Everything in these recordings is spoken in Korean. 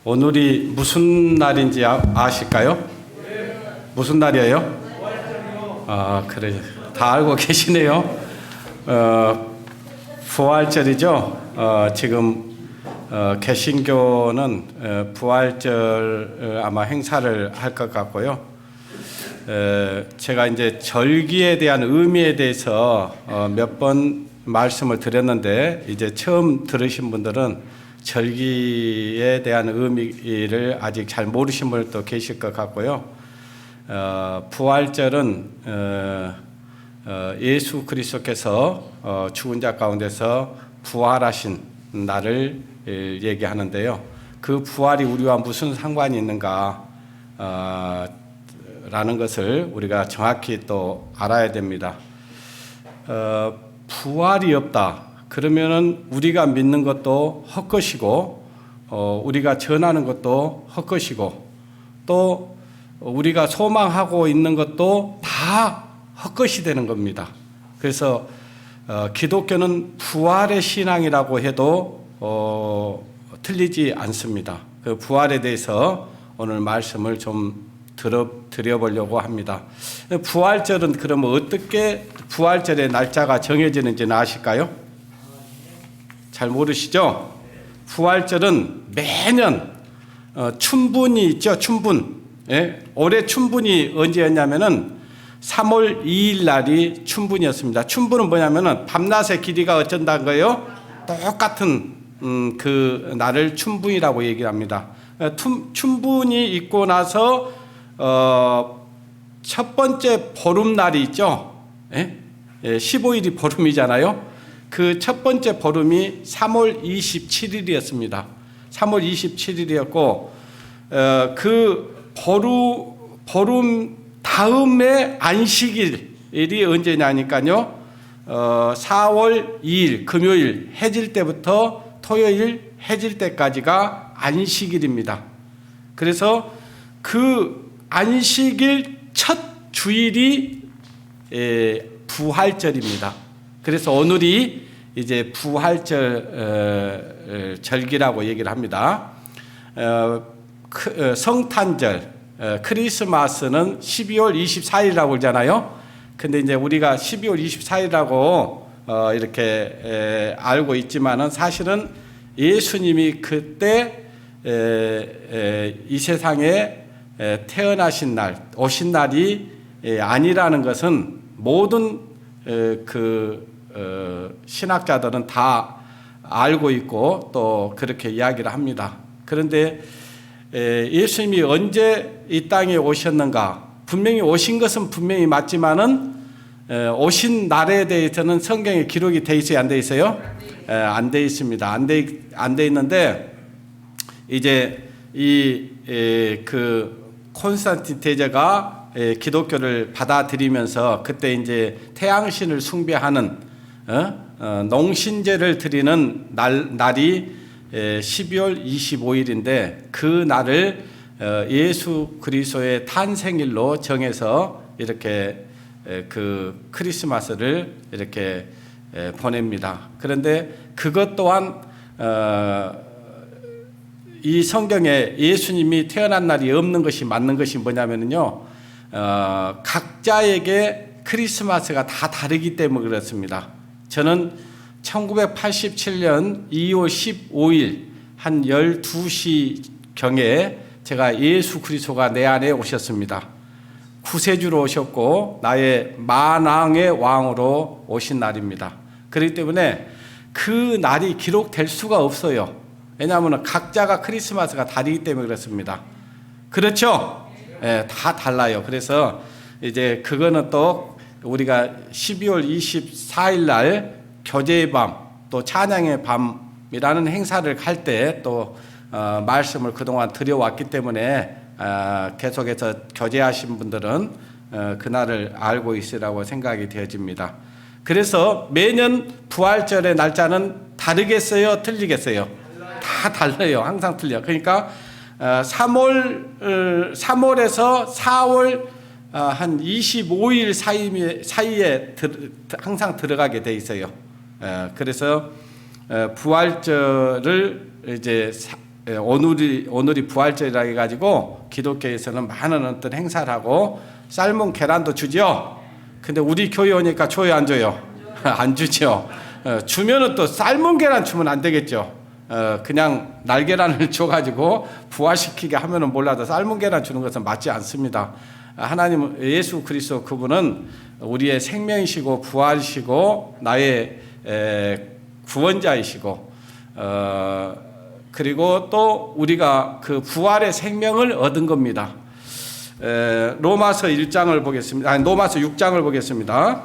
오늘이 무슨 날인지 아실까요? 무슨 날이에요? 그래. 다 알고 계시네요. 부활절이죠. 지금 개신교는 부활절 아마 행사를 할 것 같고요. 제가 이제 절기에 대한 의미에 대해서 몇 번 말씀을 드렸는데, 이제 처음 들으신 분들은 절기에 대한 의미를 아직 잘 모르신 분도 계실 것 같고요. 부활절은 예수 그리스도께서 죽은 자 가운데서 부활하신 날을 얘기하는데요. 그 부활이 우리와 무슨 상관이 있는가 라는 것을 우리가 정확히 또 알아야 됩니다. 부활이 없다 그러면은 우리가 믿는 것도 헛것이고, 우리가 전하는 것도 헛것이고, 또 우리가 소망하고 있는 것도 다 헛것이 되는 겁니다. 그래서 기독교는 부활의 신앙이라고 해도 틀리지 않습니다. 그 부활에 대해서 오늘 말씀을 좀 드려보려고 합니다. 부활절은 그러면 어떻게 부활절의 날짜가 정해지는지는 아실까요? 잘 모르시죠? 부활절은 매년 춘분이 있죠. 춘분. 예? 올해 춘분이 언제였냐면은 3월 2일 날이 춘분이었습니다. 춘분은 뭐냐면은 밤낮의 길이가 어쩐다는 거예요? 똑같은 그 날을 춘분이라고 얘기를 합니다. 춘분이 있고 나서 첫 번째 보름날이 있죠. 예? 15일이 보름이잖아요. 그 첫 번째 보름이 3월 27일이었습니다. 3월 27일이었고, 그 보름 다음에 안식일이 언제냐니까요. 4월 2일 금요일 해질 때부터 토요일 해질 때까지가 안식일입니다. 그래서 그 안식일 첫 주일이 부활절입니다. 그래서 오늘이 이제 부활절 절기라고 얘기를 합니다. 성탄절, 크리스마스는 12월 24일이라고 그러잖아요. 근데 이제 우리가 12월 24일이라고 이렇게 알고 있지만은 사실은 예수님이 그때 이 세상에 태어나신 날, 오신 날이 아니라는 것은 모든 신학자들은 다 알고 있고 또 그렇게 이야기를 합니다. 그런데 예수님이 언제 이 땅에 오셨는가? 분명히 오신 것은 분명히 맞지만은 오신 날에 대해서는 성경에 기록이 돼 있어요, 안 돼 있어요? 안 돼 있습니다. 안 돼 있는데 이제 그 콘스탄틴 대제가 기독교를 받아들이면서 그때 이제 태양신을 숭배하는 농신제를 드리는 날이 12월 25일인데 그 날을 예수 그리스도의 탄생일로 정해서 이렇게 그 크리스마스를 이렇게 보냅니다. 그런데 그것 또한 이 성경에 예수님이 태어난 날이 없는 것이 맞는 것이 뭐냐면요, 각자에게 크리스마스가 다 다르기 때문에 그렇습니다. 저는 1987년 2월 15일 한 12시경에 제가 예수 그리스도가 내 안에 오셨습니다. 구세주로 오셨고 나의 만왕의 왕으로 오신 날입니다. 그렇기 때문에 그 날이 기록될 수가 없어요. 왜냐하면 각자가 크리스마스가 다르기 때문에 그렇습니다. 그렇죠? 네, 다 달라요. 그래서 이제 그거는 또 우리가 12월 24일 날 교제의 밤, 또 찬양의 밤이라는 행사를 할 때 또 말씀을 그동안 드려왔기 때문에 계속해서 교제하신 분들은 그날을 알고 있으라고 생각이 되어집니다. 그래서 매년 부활절의 날짜는 다르겠어요? 틀리겠어요? 다 달라요. 항상 틀려. 그러니까 3월에서 4월 한 25일 사이에 항상 들어가게 돼 있어요. 그래서 부활절을 이제 오늘이 부활절이라 해가지고 기독교에서는 많은 어떤 행사를 하고 삶은 계란도 주죠. 근데 우리 교회 오니까 줘요, 안 줘요? 안 주죠. 주면은 또 삶은 계란 주면 안 되겠죠. 그냥 날계란을 줘가지고 부활시키게 하면은 몰라도 삶은 계란 주는 것은 맞지 않습니다. 하나님 예수 그리스도 그분은 우리의 생명이시고 부활이시고 나의 구원자이시고 그리고 또 우리가 그 부활의 생명을 얻은 겁니다. 로마서 1장을 보겠습니다. 로마서 6장을 보겠습니다.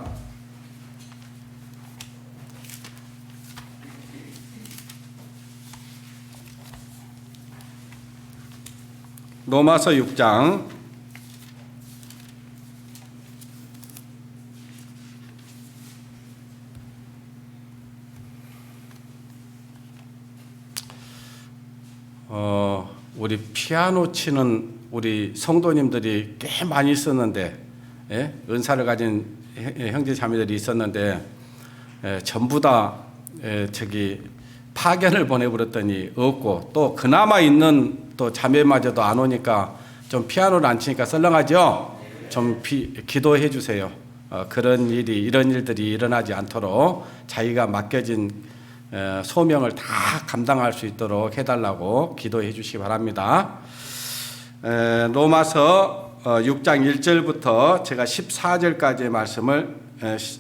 로마서 6장 '어 우리 피아노 치는 우리 성도님들이 꽤 많이 있었는데, 예? 은사를 가진 형제 자매들이 있었는데 전부 다 저기 파견을 보내버렸더니 없고, 또 그나마 있는 또 자매마저도 안 오니까 좀 피아노를 안 치니까 썰렁하죠. 좀 기도해 주세요. 그런 일이, 이런 일들이 일어나지 않도록 자기가 맡겨진 소명을 다 감당할 수 있도록 해달라고 기도해 주시기 바랍니다. 로마서 6장 1절부터 제가 14절까지의 말씀을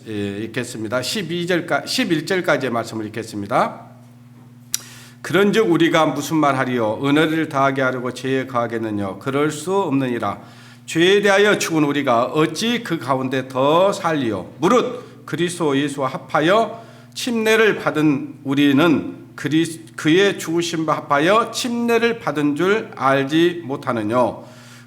읽겠습니다. 11절까지의 말씀을 읽겠습니다. 그런즉 우리가 무슨 말하리요? 은혜를 다하게 하려고 죄에 거하겠느냐? 그럴 수 없느니라. 죄에 대하여 죽은 우리가 어찌 그 가운데 더 살리요? 무릇 그리스도 예수와 합하여 침례를 받은 우리는 그의 죽으심과 합하여 침례를 받은 줄 알지 못하느냐?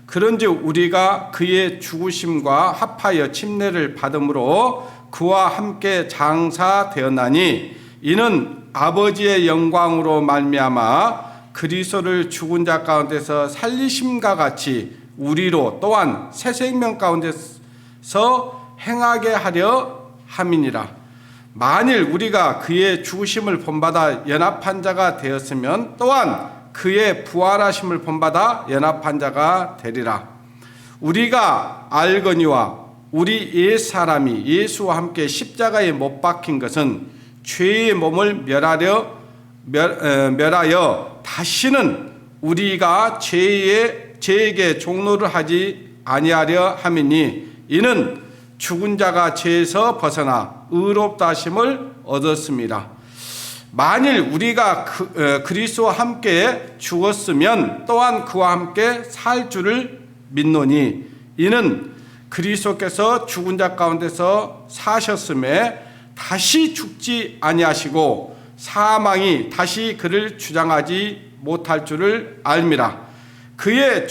그런즉 우리가 그의 죽으심과 합하여 침례를 받음으로 그와 함께 장사되었나니 이는 아버지의 영광으로 말미암아 그리스도를 죽은 자 가운데서 살리심과 같이 우리로 또한 새 생명 가운데서 행하게 하려 함이니라. 만일 우리가 그의 죽으심을 본받아 연합한 자가 되었으면 또한 그의 부활하심을 본받아 연합한 자가 되리라. 우리가 알거니와 우리 옛사람이 예수와 함께 십자가에 못 박힌 것은 죄의 몸을 멸하여 다시는 우리가 죄에게 종노를 하지 아니하려 함이니 이는 죽은 자가 죄에서 벗어나 의롭다 하심을 얻었습니다. 만일 우리가 그리스도와 함께 죽었으면 또한 그와 함께 살 줄을 믿노니 이는 그리스도께서 죽은 자 가운데서 사셨음에 다시 죽지 아니하시고 사망이 다시 그를 주장하지 못할 줄을 알미라. 그의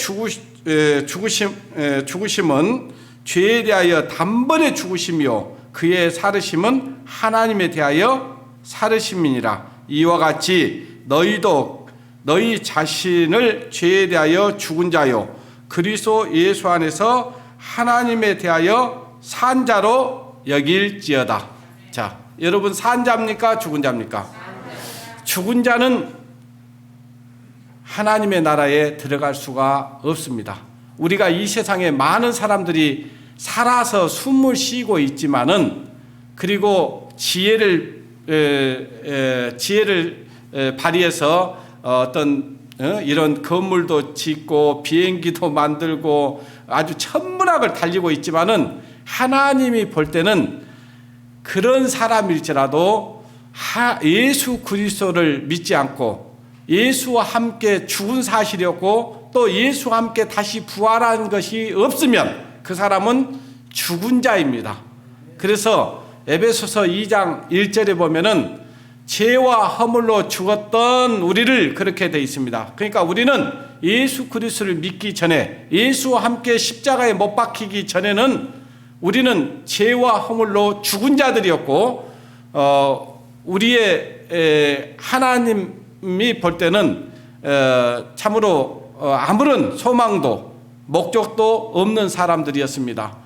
죽으심은 죄에 대하여 단번에 죽으심이요 그의 살으심은 하나님에 대하여 살으심이니라. 이와 같이 너희도 너희 자신을 죄에 대하여 죽은 자요 그리스도 예수 안에서 하나님에 대하여 산 자로 여길지어다. 자, 여러분 산 자입니까? 죽은 자입니까? 죽은 자는 하나님의 나라에 들어갈 수가 없습니다. 우리가 이 세상에 많은 사람들이 살아서 숨을 쉬고 있지만은 그리고 지혜를 발휘해서 어떤 이런 건물도 짓고 비행기도 만들고 아주 천문학을 달리고 있지만은 하나님이 볼 때는 그런 사람일지라도 예수 그리스도를 믿지 않고 예수와 함께 죽은 사실이었고 또 예수와 함께 다시 부활한 것이 없으면 그 사람은 죽은 자입니다. 그래서 에베소서 2장 1절에 보면은 죄와 허물로 죽었던 우리를 그렇게 되어 있습니다. 그러니까 우리는 예수 그리스도를 믿기 전에 예수와 함께 십자가에 못 박히기 전에는 우리는 죄와 허물로 죽은 자들이었고 우리의 하나님이 볼 때는 참으로 아무런 소망도 목적도 없는 사람들이었습니다.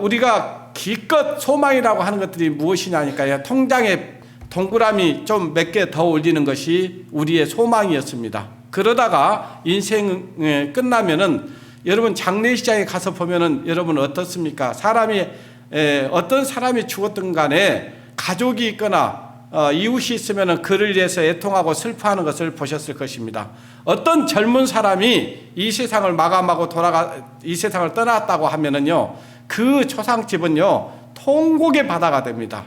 우리가 기껏 소망이라고 하는 것들이 무엇이냐니까요. 통장에 동그라미 좀 몇 개 더 올리는 것이 우리의 소망이었습니다. 그러다가 인생 끝나면은 여러분 장례식장에 가서 보면은 여러분 어떻습니까? 어떤 사람이 죽었든 간에 가족이 있거나 이웃이 있으면은 그를 위해서 애통하고 슬퍼하는 것을 보셨을 것입니다. 어떤 젊은 사람이 이 세상을 마감하고 이 세상을 떠났다고 하면은요, 그 초상집은요 통곡의 바다가 됩니다.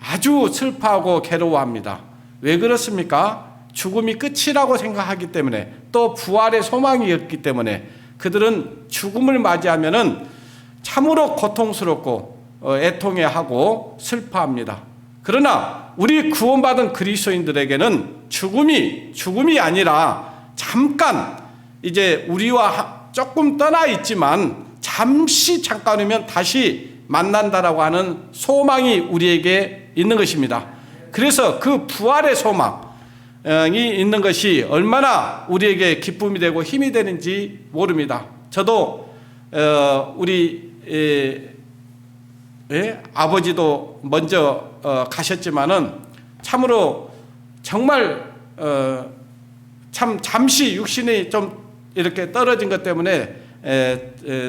아주 슬퍼하고 괴로워합니다. 왜 그렇습니까? 죽음이 끝이라고 생각하기 때문에, 또 부활의 소망이었기 때문에 그들은 죽음을 맞이하면은 참으로 고통스럽고 애통해하고 슬퍼합니다. 그러나 우리 구원받은 그리스도인들에게는 죽음이 아니라 잠깐 이제 우리와 조금 떠나 있지만 잠깐이면 다시 만난다라고 하는 소망이 우리에게 있는 것입니다. 그래서 그 부활의 소망이 있는 것이 얼마나 우리에게 기쁨이 되고 힘이 되는지 모릅니다. 저도 우리 아버지도 먼저 가셨지만은 참으로 정말 참 잠시 육신이 좀 이렇게 떨어진 것 때문에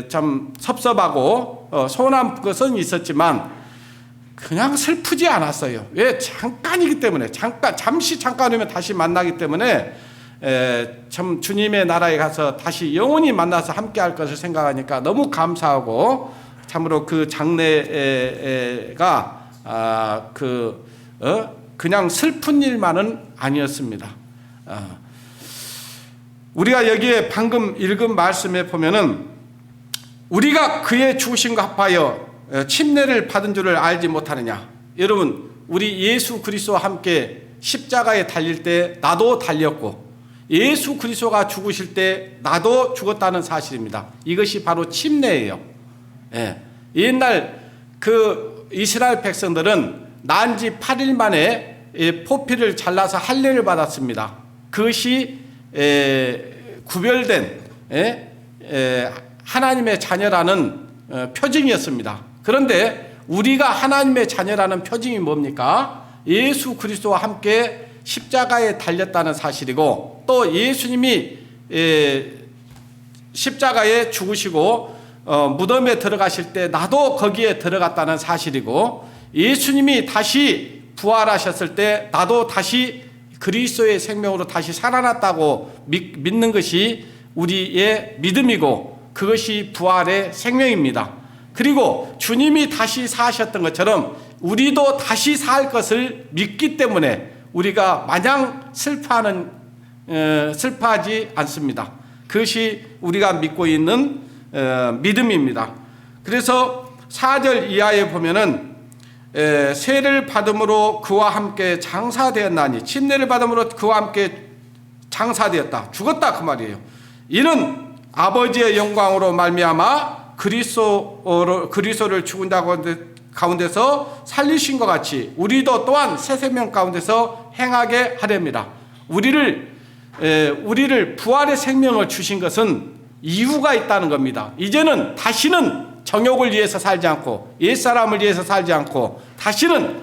참 섭섭하고 서운한 것은 있었지만 그냥 슬프지 않았어요. 왜? 잠깐이기 때문에, 잠깐이면 다시 만나기 때문에 참 주님의 나라에 가서 다시 영원히 만나서 함께 할 것을 생각하니까 너무 감사하고, 참으로 그 장례가 그냥 슬픈 일만은 아니었습니다. 우리가 여기에 방금 읽은 말씀에 보면은 우리가 그의 죽으심과 합하여 침례를 받은 줄을 알지 못하느냐. 여러분, 우리 예수 그리스도와 함께 십자가에 달릴 때 나도 달렸고 예수 그리스도가 죽으실 때 나도 죽었다는 사실입니다. 이것이 바로 침례예요. 옛날 그 이스라엘 백성들은 난 지 8일 만에 포피를 잘라서 할례를 받았습니다. 그것이 구별된 하나님의 자녀라는 표징이었습니다. 그런데 우리가 하나님의 자녀라는 표징이 뭡니까? 예수 그리스도와 함께 십자가에 달렸다는 사실이고, 또 예수님이 십자가에 죽으시고 무덤에 들어가실 때 나도 거기에 들어갔다는 사실이고, 예수님이 다시 부활하셨을 때 나도 다시 그리스도의 생명으로 다시 살아났다고 믿는 것이 우리의 믿음이고, 그것이 부활의 생명입니다. 그리고 주님이 다시 사셨던 것처럼 우리도 다시 살 것을 믿기 때문에 우리가 마냥 슬퍼하지 않습니다. 그것이 우리가 믿고 있는 믿음입니다. 그래서 4절 이하에 보면은 세례를 받음으로 그와 함께 장사되었나니, 침례를 받음으로 그와 함께 장사되었다, 죽었다, 그 말이에요. 이는 아버지의 영광으로 말미암아 그리스도를 죽은 자 가운데서 살리신 것 같이 우리도 또한 새 생명 가운데서 행하게 하렵니다. 우리를 부활의 생명을 주신 것은 이유가 있다는 겁니다. 이제는 다시는 정욕을 위해서 살지 않고 옛사람을 위해서 살지 않고 다시는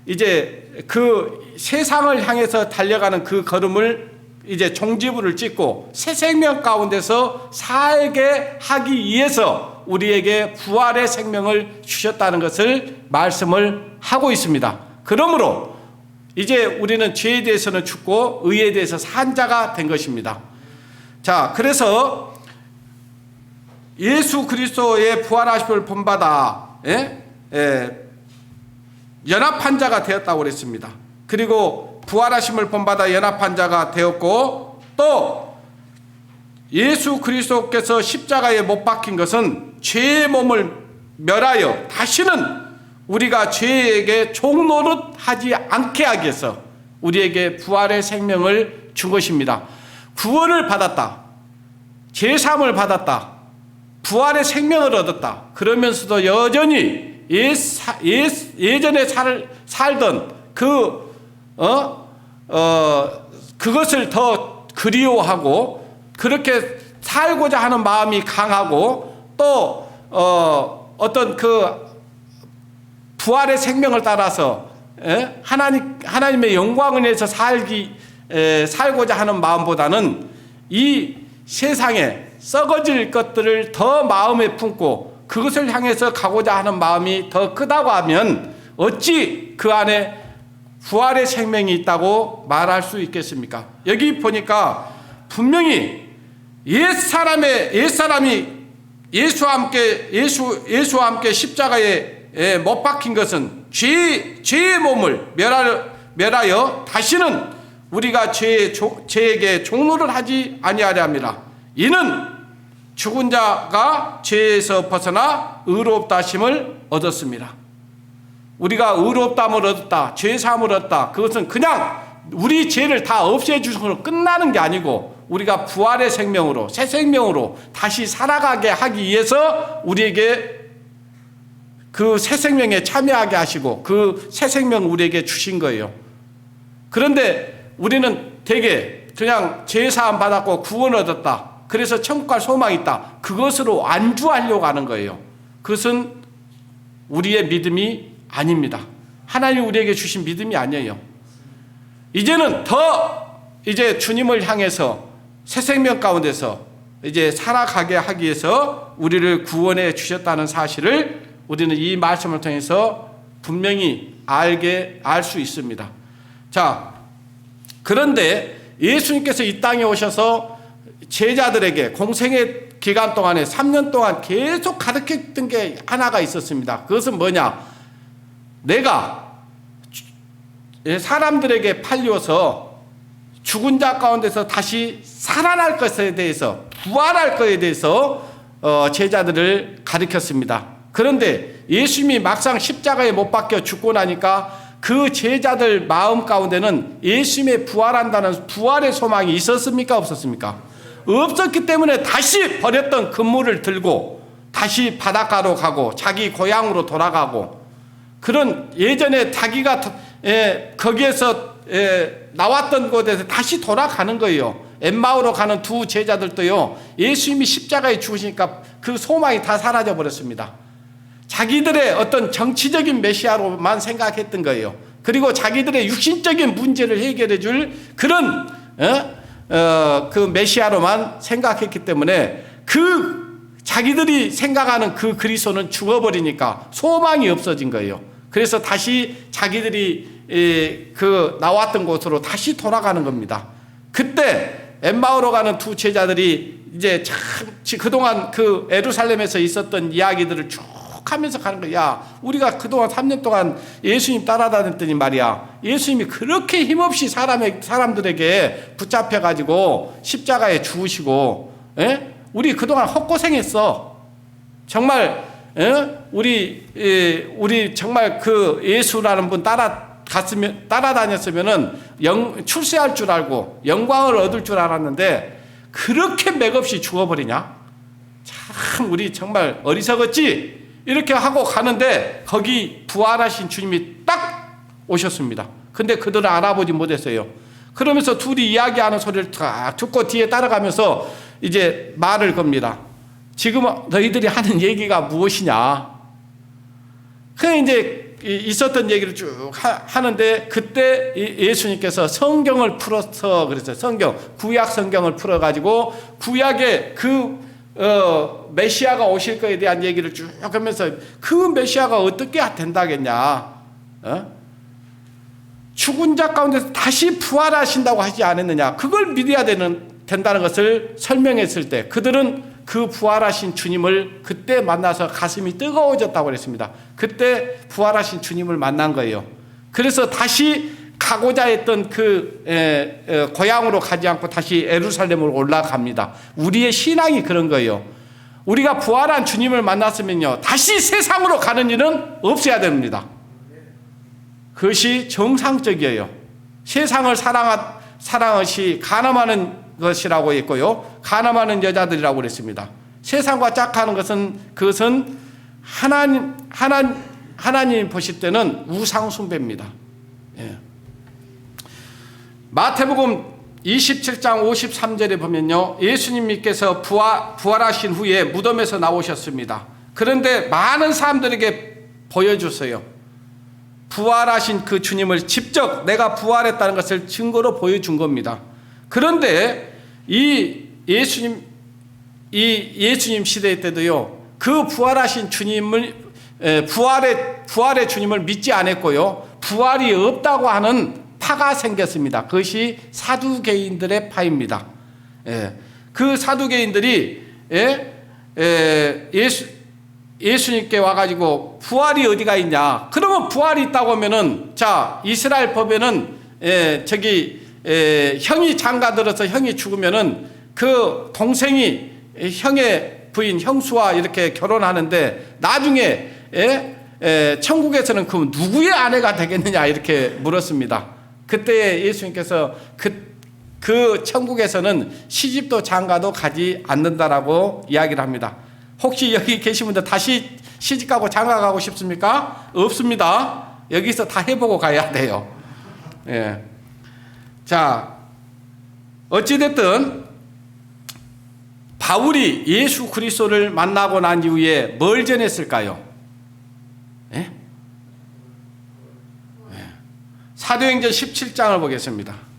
이제 그 세상을 향해서 달려가는 그 걸음을 이제 종지부를 찍고 새 생명 가운데서 살게 하기 위해서 우리에게 부활의 생명을 주셨다는 것을 말씀을 하고 있습니다. 그러므로 이제 우리는 죄에 대해서는 죽고 의에 대해서 산 자가 된 것입니다. 자, 그래서 예수 그리스도의 부활하심을 본받아 연합한 자가 되었다고 그랬습니다. 그리고 부활하심을 본받아 연합한 자가 되었고, 또 예수 그리스도께서 십자가에 못 박힌 것은 죄의 몸을 멸하여 다시는 우리가 죄에게 종노릇하지 않게 하기 위해서 우리에게 부활의 생명을 준 것입니다. 구원을 받았다, 제사함을 받았다, 부활의 생명을 얻었다. 그러면서도 여전히 예전에 살던 그것을 더 그리워하고 그렇게 살고자 하는 마음이 강하고, 또 어떤 그 부활의 생명을 따라서 하나님의 영광을 위해서 살고자 하는 마음보다는 이 세상에 썩어질 것들을 더 마음에 품고 그것을 향해서 가고자 하는 마음이 더 크다고 하면 어찌 그 안에 부활의 생명이 있다고 말할 수 있겠습니까? 여기 보니까 분명히 옛사람이 예수와 함께 십자가에 못 박힌 것은 죄의 몸을 멸하여 다시는 우리가 죄에게 종노를 하지 아니하려 함이라. 이는 죽은 자가 죄에서 벗어나 의롭다 하심을 얻었습니다. 우리가 의롭다함을 얻었다, 죄사함을 얻었다, 그것은 그냥 우리 죄를 다 없애주셔서 끝나는 게 아니고 우리가 부활의 생명으로, 새 생명으로 다시 살아가게 하기 위해서 우리에게 그 새 생명에 참여하게 하시고 그 새 생명을 우리에게 주신 거예요. 그런데 우리는 되게 그냥 죄사함 받았고 구원 얻었다, 그래서 천국 갈 소망이 있다, 그것으로 안주하려고 하는 거예요. 그것은 우리의 믿음이 아닙니다. 하나님이 우리에게 주신 믿음이 아니에요. 이제는 이제 주님을 향해서 새 생명 가운데서 이제 살아가게 하기 위해서 우리를 구원해 주셨다는 사실을 우리는 이 말씀을 통해서 분명히 알 수 있습니다. 자, 그런데 예수님께서 이 땅에 오셔서 제자들에게 공생의 기간 동안에 3년 동안 계속 가르쳤던 게 하나가 있었습니다. 그것은 뭐냐? 내가 사람들에게 팔려서 죽은 자 가운데서 다시 살아날 것에 대해서, 부활할 것에 대해서 제자들을 가르쳤습니다. 그런데 예수님이 막상 십자가에 못 박혀 죽고 나니까 그 제자들 마음 가운데는 예수님의 부활한다는 부활의 소망이 있었습니까? 없었습니까? 없었기 때문에 다시 버렸던 그물을 들고 다시 바닷가로 가고 자기 고향으로 돌아가고, 그런 예전에 자기가 거기에서 나왔던 곳에서 다시 돌아가는 거예요. 엠마오로 가는 두 제자들도요, 예수님이 십자가에 죽으시니까 그 소망이 다 사라져 버렸습니다. 자기들의 어떤 정치적인 메시아로만 생각했던 거예요. 그리고 자기들의 육신적인 문제를 해결해 줄 그런 그 메시아로만 생각했기 때문에 그 자기들이 생각하는 그 그리스도는 죽어버리니까 소망이 없어진 거예요. 그래서 다시 자기들이 그 나왔던 곳으로 다시 돌아가는 겁니다. 그때 엠마오로 가는 두 제자들이 이제 참 그동안 그 예루살렘에서 있었던 이야기들을 쭉 하면서 가는 거야. 야, 우리가 그동안 3년 동안 예수님 따라다녔더니 말이야, 예수님이 그렇게 힘없이 사람들에게 붙잡혀가지고 십자가에 죽으시고, 우리 그동안 헛고생했어. 정말 우리 정말 그 예수라는 분 따라다녔으면은 출세할 줄 알고 영광을 얻을 줄 알았는데 그렇게 맥없이 죽어버리냐? 참 우리 정말 어리석었지? 이렇게 하고 가는데 거기 부활하신 주님이 딱 오셨습니다. 근데 그들은 알아보지 못했어요. 그러면서 둘이 이야기하는 소리를 다 듣고 뒤에 따라가면서 이제 말을 겁니다. 지금 너희들이 하는 얘기가 무엇이냐? 그냥 이제 있었던 얘기를 쭉 하는데 그때 예수님께서 성경을 풀어서 그랬어요. 구약 성경을 풀어가지고 구약의 그 메시아가 오실 것에 대한 얘기를 쭉 하면서 그 메시아가 어떻게 된다겠냐? 죽은 자 가운데서 다시 부활하신다고 하지 않았느냐? 그걸 믿어야 된다는 것을 설명했을 때 그들은 그 부활하신 주님을 그때 만나서 가슴이 뜨거워졌다고 그랬습니다. 그때 부활하신 주님을 만난 거예요. 그래서 다시 가고자 했던 그 고향으로 가지 않고 다시 예루살렘으로 올라갑니다. 우리의 신앙이 그런 거예요. 우리가 부활한 주님을 만났으면요, 다시 세상으로 가는 일은 없어야 됩니다. 그것이 정상적이에요. 세상을 사랑하시 가늠하는 것이라고 했고요, 가늠하는 여자들이라고 그랬습니다. 세상과 짝하는 그것은 하나님 보실 때는 우상 숭배입니다. 예. 마태복음 27장 53절에 보면요, 예수님께서 부활하신 후에 무덤에서 나오셨습니다. 그런데 많은 사람들에게 보여줬어요. 부활하신 그 주님을 직접 내가 부활했다는 것을 증거로 보여준 겁니다. 그런데 이 예수님 시대 때도요, 그 부활하신 주님을 부활의 주님을 믿지 않았고요, 부활이 없다고 하는 파가 생겼습니다. 그것이 사두개인들의 파입니다. 그 사두개인들이 예수님께 와가지고 부활이 어디가 있냐? 그러면 부활이 있다고 하면은, 자, 이스라엘 법에는 형이 장가들어서 형이 죽으면은 그 동생이 형의 부인 형수와 이렇게 결혼하는데 나중에 천국에서는 그 누구의 아내가 되겠느냐 이렇게 물었습니다. 그때 예수님께서 그 천국에서는 시집도 장가도 가지 않는다라고 이야기를 합니다. 혹시 여기 계신 분들 다시 시집가고 장가가고 싶습니까? 없습니다. 여기서 다 해보고 가야 돼요. 예. 자, 어찌됐든 바울이 예수 그리스도를 만나고 난 이후에 뭘 전했을까요? 예? 사도행전 17장을 보겠습니다.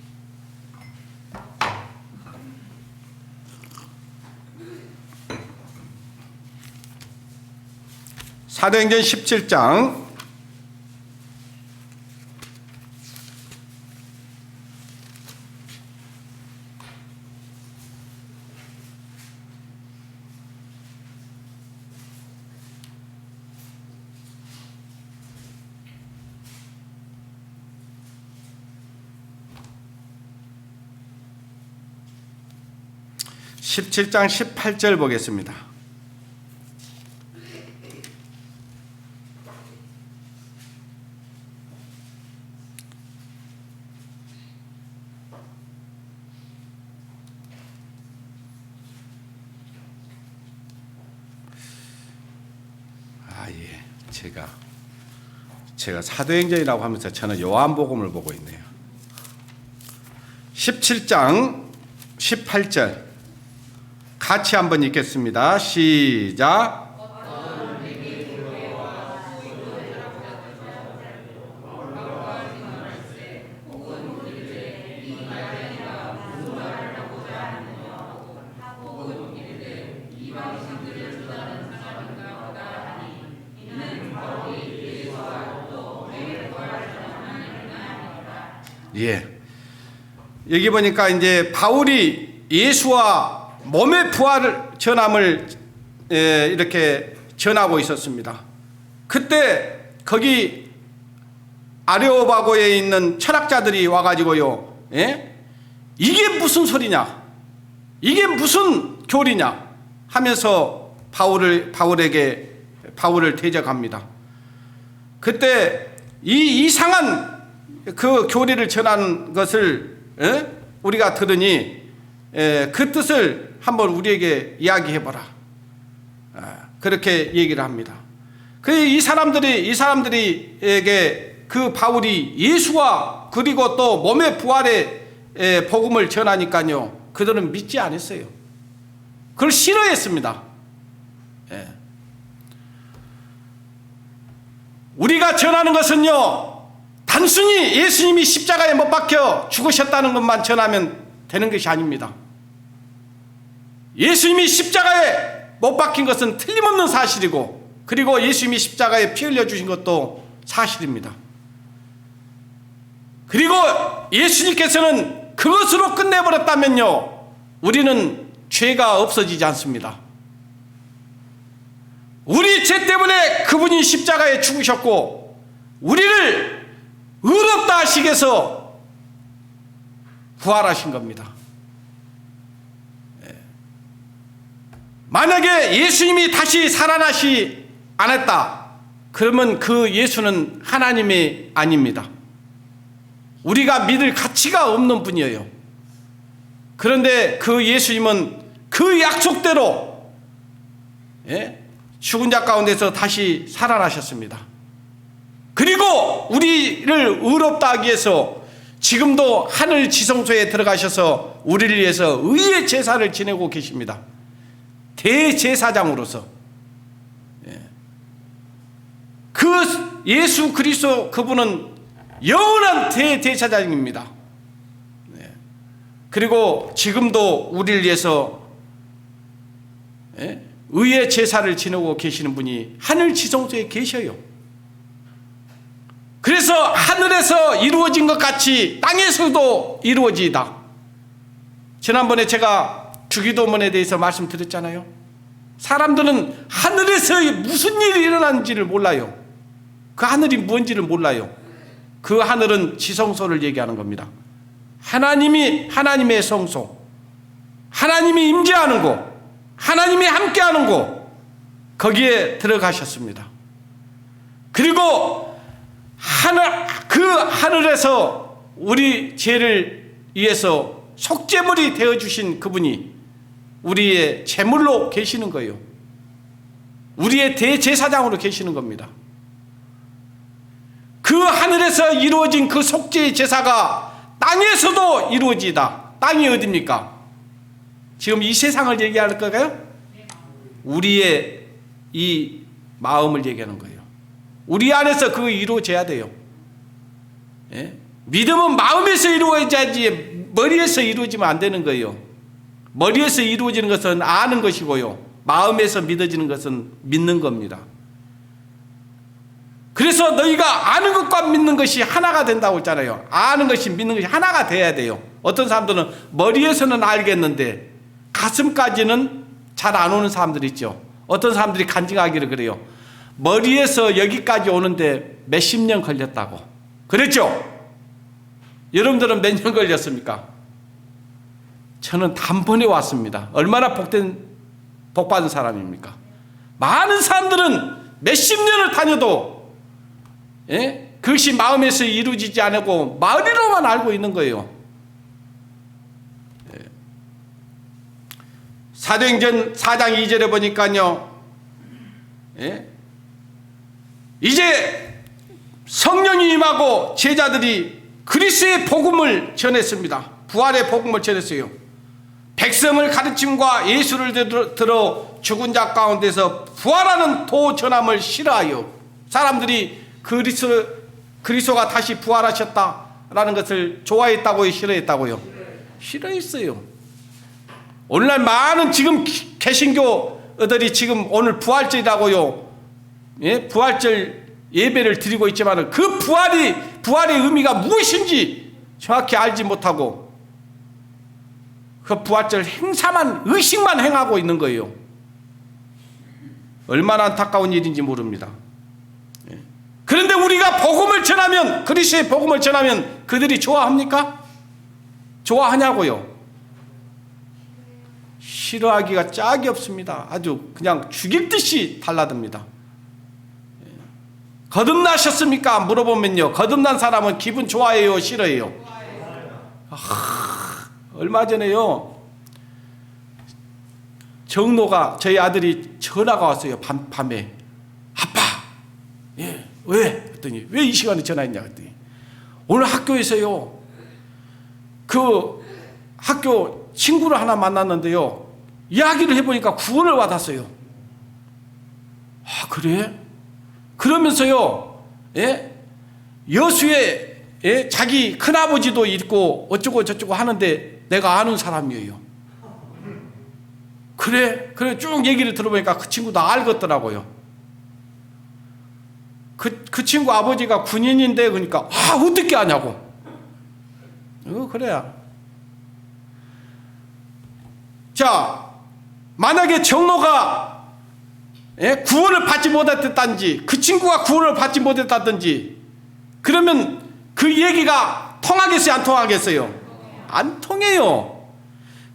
사도행전 17장 17장 18절 보겠습니다. 제가 사도행전이라고 하면서 저는 요한복음을 보고 있네요. 17장 18절 같이 한번 읽겠습니다. 시작. 예. 여기 보니까 이제 바울이 예수와 몸의 부활을 전함을 이렇게 전하고 있었습니다. 그때 거기 아레오바고에 있는 철학자들이 와가지고요, 이게 무슨 소리냐, 이게 무슨 교리냐 하면서 바울을 대적합니다. 그때 이 이상한 그 교리를 전하는 것을 우리가 들으니 그 뜻을 한번 우리에게 이야기해보라, 그렇게 얘기를 합니다. 이 사람들에게 그 바울이 예수와 그리고 또 몸의 부활의 복음을 전하니까요, 그들은 믿지 않았어요. 그걸 싫어했습니다. 우리가 전하는 것은요, 단순히 예수님이 십자가에 못 박혀 죽으셨다는 것만 전하면 되는 것이 아닙니다. 예수님이 십자가에 못 박힌 것은 틀림없는 사실이고, 그리고 예수님이 십자가에 피 흘려 주신 것도 사실입니다. 그리고 예수님께서는 그것으로 끝내버렸다면요, 우리는 죄가 없어지지 않습니다. 우리 죄 때문에 그분이 십자가에 죽으셨고 우리를 의롭다 하시기 위해서 부활하신 겁니다. 만약에 예수님이 다시 살아나시 않았다 그러면 그 예수는 하나님이 아닙니다. 우리가 믿을 가치가 없는 분이에요. 그런데 그 예수님은 그 약속대로 죽은 자 가운데서 다시 살아나셨습니다. 그리고 우리를 의롭다 하기 위해서 지금도 하늘 지성소에 들어가셔서 우리를 위해서 의의 제사를 지내고 계십니다. 대제사장으로서. 그 예수 그리스도 그분은 영원한 대제사장입니다. 네. 그리고 지금도 우리를 위해서 의의 제사를 지내고 계시는 분이 하늘 지성소에 계셔요. 그래서 하늘에서 이루어진 것 같이 땅에서도 이루어지다. 지난번에 제가 주기도문에 대해서 말씀드렸잖아요. 사람들은 하늘에서 무슨 일이 일어나는지를 몰라요. 그 하늘이 뭔지를 몰라요. 그 하늘은 지성소를 얘기하는 겁니다. 하나님이 하나님의 성소, 하나님이 임재하는 곳, 하나님이 함께하는 곳, 거기에 들어가셨습니다. 그리고 그 하늘에서 우리 죄를 위해서 속죄물이 되어주신 그분이 우리의 제물로 계시는 거예요. 우리의 대제사장으로 계시는 겁니다. 그 하늘에서 이루어진 그 속죄의 제사가 땅에서도 이루어지다. 땅이 어디입니까? 지금 이 세상을 얘기할 거예요? 우리의 이 마음을 얘기하는 거예요. 우리 안에서 그거 이루어져야 돼요. 예? 믿음은 마음에서 이루어져야지 머리에서 이루어지면 안 되는 거예요. 머리에서 이루어지는 것은 아는 것이고요, 마음에서 믿어지는 것은 믿는 겁니다. 그래서 너희가 아는 것과 믿는 것이 하나가 된다고 했잖아요. 아는 것이 믿는 것이 하나가 돼야 돼요. 어떤 사람들은 머리에서는 알겠는데 가슴까지는 잘 안 오는 사람들이 있죠. 어떤 사람들이 간증하기를 그래요. 머리에서 여기까지 오는데 몇십 년 걸렸다고 그랬죠? 여러분들은 몇 년 걸렸습니까? 저는 단번에 왔습니다. 얼마나 복받은 사람입니까? 많은 사람들은 몇십 년을 다녀도 그것이 마음에서 이루어지지 않고 머리로만 알고 있는 거예요. 사도행전 4장 2절에 보니까요, 이제 성령이 임하고 제자들이 그리스도의 복음을 전했습니다. 부활의 복음을 전했어요. 백성을 가르침과 예수를 들어 죽은 자 가운데서 부활하는 도 전함을 싫어하여 사람들이 그리스도가 다시 부활하셨다라는 것을 좋아했다고요, 싫어했다고요? 싫어했어요. 오늘날 많은 지금 개신교들이 지금 오늘 부활절이라고요, 부활절 예배를 드리고 있지만 그 부활의 의미가 무엇인지 정확히 알지 못하고 그 부활절 행사만, 의식만 행하고 있는 거예요. 얼마나 안타까운 일인지 모릅니다. 그런데 우리가 복음을 전하면, 그리스도의 복음을 전하면 그들이 좋아합니까? 좋아하냐고요? 싫어하기가 짝이 없습니다. 아주 그냥 죽일 듯이 달라듭니다. 거듭나셨습니까? 물어보면요, 거듭난 사람은 기분 좋아해요, 싫어해요? 얼마 전에요, 정로가, 저희 아들이 전화가 왔어요. 밤에. 아빠, 왜? 그랬더니 왜 이 시간에 전화했냐 그랬더니 오늘 학교에서요, 그 학교 친구를 하나 만났는데요, 이야기를 해보니까 구원을 받았어요. 아, 그래? 그러면서요, 여수에 자기 큰아버지도 있고 어쩌고 저쩌고 하는데 내가 아는 사람이에요. 그래 쭉 얘기를 들어보니까 그 친구도 알겠더라고요. 그 친구 아버지가 군인인데, 그러니까 어떻게 아냐고. 그래야. 자, 만약에 정로가 구원을 받지 못했다든지, 그 친구가 구원을 받지 못했다든지, 그러면 그 얘기가 통하겠어요, 안 통하겠어요? 안 통해요.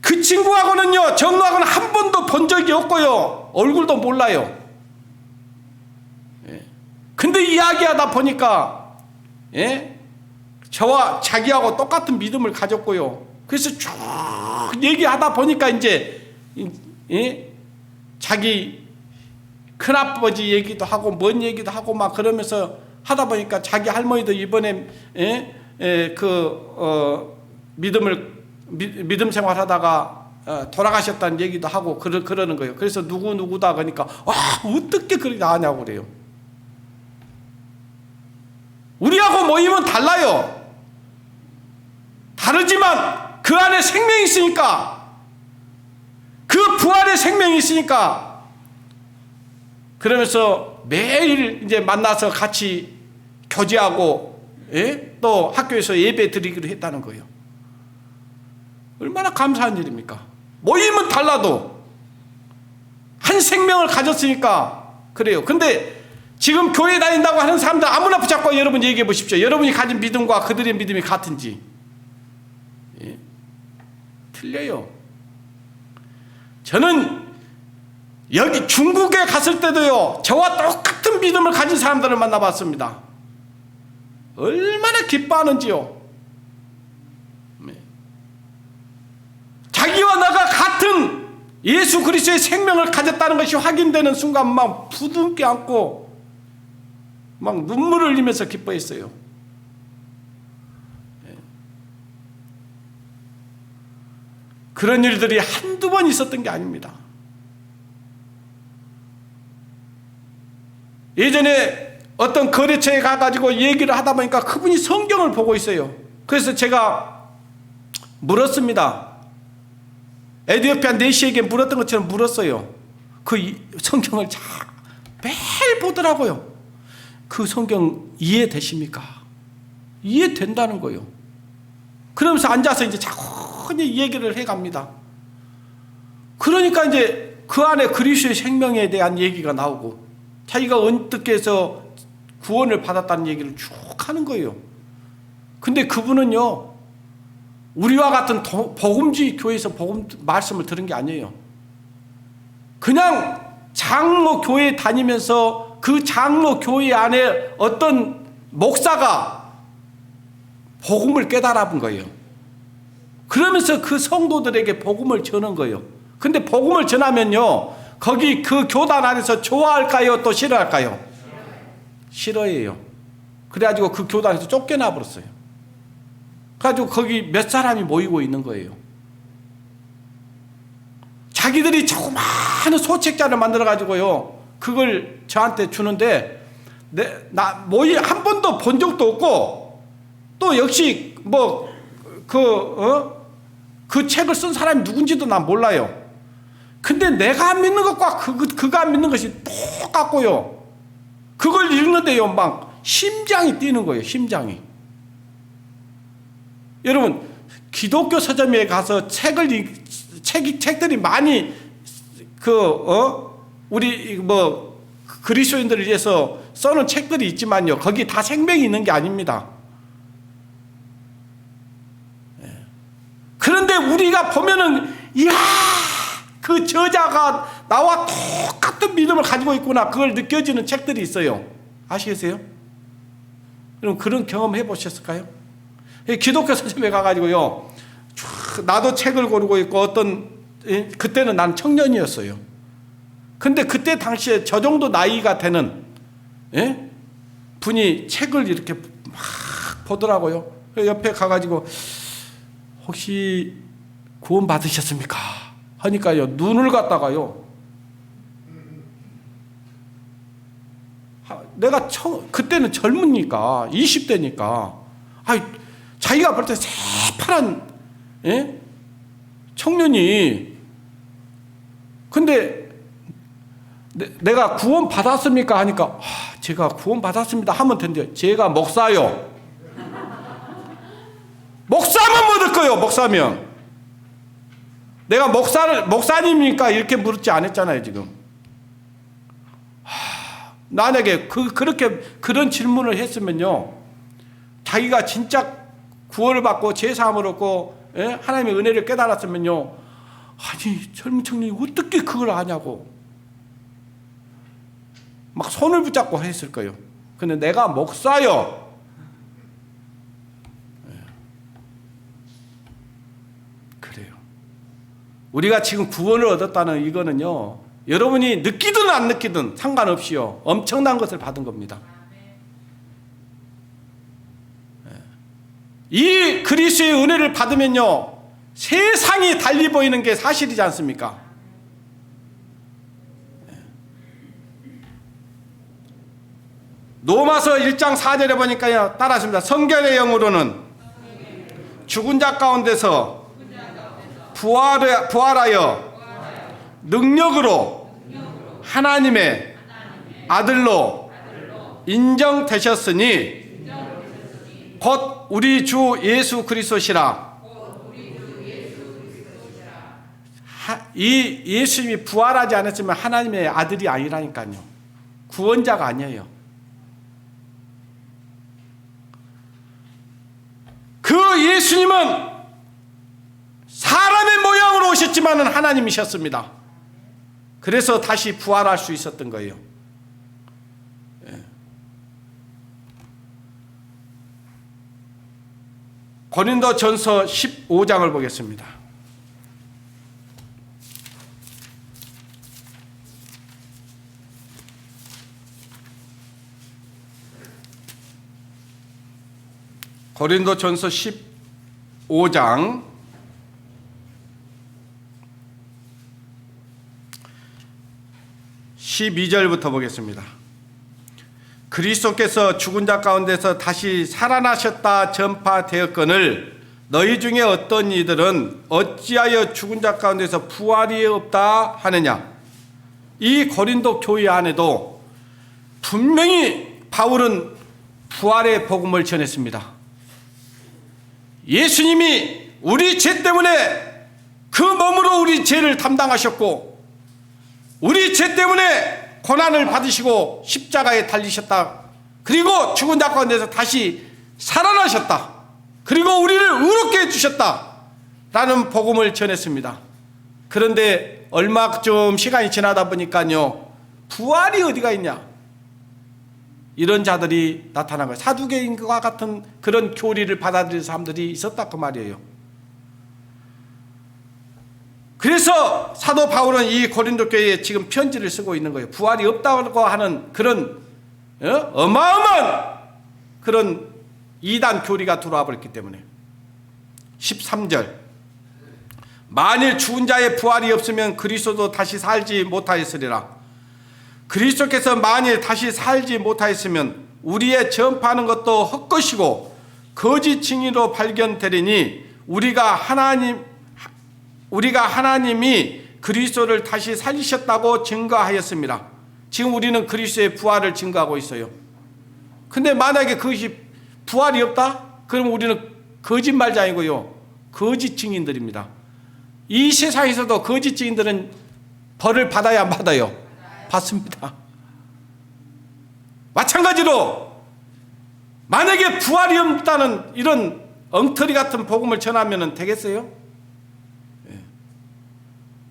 그 친구하고는요, 정로하고는 한 번도 본 적이 없고요, 얼굴도 몰라요. 근데 이야기하다 보니까 저와 자기하고 똑같은 믿음을 가졌고요. 그래서 쭉 얘기하다 보니까 이제 자기 큰아버지 얘기도 하고 뭔 얘기도 하고 막 그러면서 하다 보니까 자기 할머니도 이번에 믿음 생활하다가 돌아가셨다는 얘기도 하고 그러는 거예요. 그래서 누구다 그러니까 어떻게 그렇게 아냐고 그래요. 우리하고 모임은 달라요. 다르지만 그 안에 생명이 있으니까, 그 부활의 생명이 있으니까, 그러면서 매일 이제 만나서 같이 교제하고, 예? 또 학교에서 예배 드리기로 했다는 거예요. 얼마나 감사한 일입니까? 모임은 달라도 한 생명을 가졌으니까 그래요. 근데 지금 교회 다닌다고 하는 사람들 아무나 붙잡고 여러분 얘기해 보십시오. 여러분이 가진 믿음과 그들의 믿음이 같은지. 예? 틀려요. 저는 여기 중국에 갔을 때도요, 저와 똑같은 믿음을 가진 사람들을 만나봤습니다. 얼마나 기뻐하는지요. 자기와 나가 같은 예수 그리스도의 생명을 가졌다는 것이 확인되는 순간 막 부둥켜 안고 막 눈물을 흘리면서 기뻐했어요. 그런 일들이 한두 번 있었던 게 아닙니다. 예전에 어떤 거래처에 가가지고 얘기를 하다 보니까 그분이 성경을 보고 있어요. 그래서 제가 물었습니다. 에티오피아 내시에게 물었던 것처럼 물었어요. 그 성경을 매일 보더라고요. 그 성경 이해되십니까? 이해된다는 거예요. 그러면서 앉아서 이제 자꾸니 얘기를 해갑니다. 그러니까 이제 그 안에 그리스도의 생명에 대한 얘기가 나오고, 자기가 어떻게 해서 구원을 받았다는 얘기를 쭉 하는 거예요. 근데 그분은요, 우리와 같은 복음주의 교회에서 복음 말씀을 들은 게 아니에요. 그냥 장로 교회 다니면서 그 장로 교회 안에 어떤 목사가 복음을 깨달아 본 거예요. 그러면서 그 성도들에게 복음을 전한 거예요. 근데 복음을 전하면요, 거기 그 교단 안에서 좋아할까요? 또 싫어할까요? 싫어해요. 그래가지고 그 교단에서 쫓겨나 버렸어요. 그래가지고 거기 몇 사람이 모이고 있는 거예요. 자기들이 조그마한 소책자를 만들어가지고요, 그걸 저한테 주는데, 한 번도 본 적도 없고, 또 역시 그 책을 쓴 사람이 누군지도 난 몰라요. 근데 내가 안 믿는 것과 그가 안 믿는 것이 똑같고요. 그걸 읽는데요, 막 심장이 뛰는 거예요, 심장이. 여러분, 기독교 서점에 가서 책들이 많이 우리 그리스도인들을 위해서 써놓은 책들이 있지만요, 거기 다 생명이 있는 게 아닙니다. 그런데 우리가 보면은, 이야, 그 저자가 나와 똑같은 믿음을 가지고 있구나, 그걸 느껴지는 책들이 있어요. 아시겠어요? 여러분, 그런 경험 해보셨을까요? 기독교 서점에 가가지고요, 나도 책을 고르고 있고, 그때는 난 청년이었어요. 근데 그때 당시에 저 정도 나이가 되는, 예? 분이 책을 이렇게 막 보더라고요. 옆에 가가지고, 혹시 구원 받으셨습니까? 하니까요, 눈을 갖다가요, 내가 그때는 젊으니까, 20대니까, 자기가 볼 때 새파란, 예? 청년이, 근데 내가 구원 받았습니까? 하니까, 제가 구원 받았습니다 하면 된대요. 제가 목사요. 목사면 뭐 듣고요, 목사면. 내가 목사님입니까? 이렇게 물었지 않았잖아요, 지금. 만약에 그런 질문을 했으면요, 자기가 진짜 구원을 받고 제사함을 얻고, 예? 하나님의 은혜를 깨달았으면요, 아니, 젊은 청년이 어떻게 그걸 아냐고 막 손을 붙잡고 했을 거예요. 근데 내가 목사요. 그래요. 우리가 지금 구원을 얻었다는 이거는요, 여러분이 느끼든 안 느끼든 상관없이요, 엄청난 것을 받은 겁니다. 이 그리스도의 은혜를 받으면요, 세상이 달리 보이는 게 사실이지 않습니까? 로마서 1장 4절에 보니까요, 따라하십니다. 성결의 영으로는 죽은 자 가운데서 부활하여 능력으로 하나님의 아들로 인정되셨으니 곧 우리 주 예수 그리스도시라. 이 예수님이 부활하지 않았으면 하나님의 아들이 아니라니까요. 구원자가 아니에요. 그 예수님은 사람의 모양으로 오셨지만 하나님이셨습니다. 그래서 다시 부활할 수 있었던 거예요. 고린도전서 15장을 보겠습니다. 고린도전서 15장 12절부터 보겠습니다. 그리스도께서 죽은 자 가운데서 다시 살아나셨다 전파되었거늘 너희 중에 어떤 이들은 어찌하여 죽은 자 가운데서 부활이 없다 하느냐. 이 고린도 교회 안에도 분명히 바울은 부활의 복음을 전했습니다. 예수님이 우리 죄 때문에 그 몸으로 우리 죄를 담당하셨고 우리 죄 때문에 고난을 받으시고 십자가에 달리셨다. 그리고 죽은 자 가운데서 다시 살아나셨다. 그리고 우리를 의롭게 해주셨다 라는 복음을 전했습니다. 그런데 얼마 좀 시간이 지나다 보니까요, 부활이 어디가 있냐, 이런 자들이 나타난 거예요. 사두개인과 같은 그런 교리를 받아들인 사람들이 있었다 그 말이에요. 그래서 사도 바울은 이 고린도 교회에 지금 편지를 쓰고 있는 거예요. 부활이 없다고 하는 그런 어마어마한 그런 이단 교리가 들어와 버렸기 때문에. 13절, 만일 죽은 자의 부활이 없으면 그리스도도 다시 살지 못하였으리라. 그리스도께서 만일 다시 살지 못하였으면 우리의 전파하는 것도 헛것이고 거짓 증인으로 발견되리니 우리가 하나님이 그리스도를 다시 살리셨다고 증거하였습니다. 지금 우리는 그리스도의 부활을 증거하고 있어요. 근데 만약에 그것이 부활이 없다? 그럼 우리는 거짓말자이고요, 거짓 증인들입니다. 이 세상에서도 거짓 증인들은 벌을 받아야 안 받아요? 받습니다. 마찬가지로 만약에 부활이 없다는 이런 엉터리 같은 복음을 전하면 되겠어요?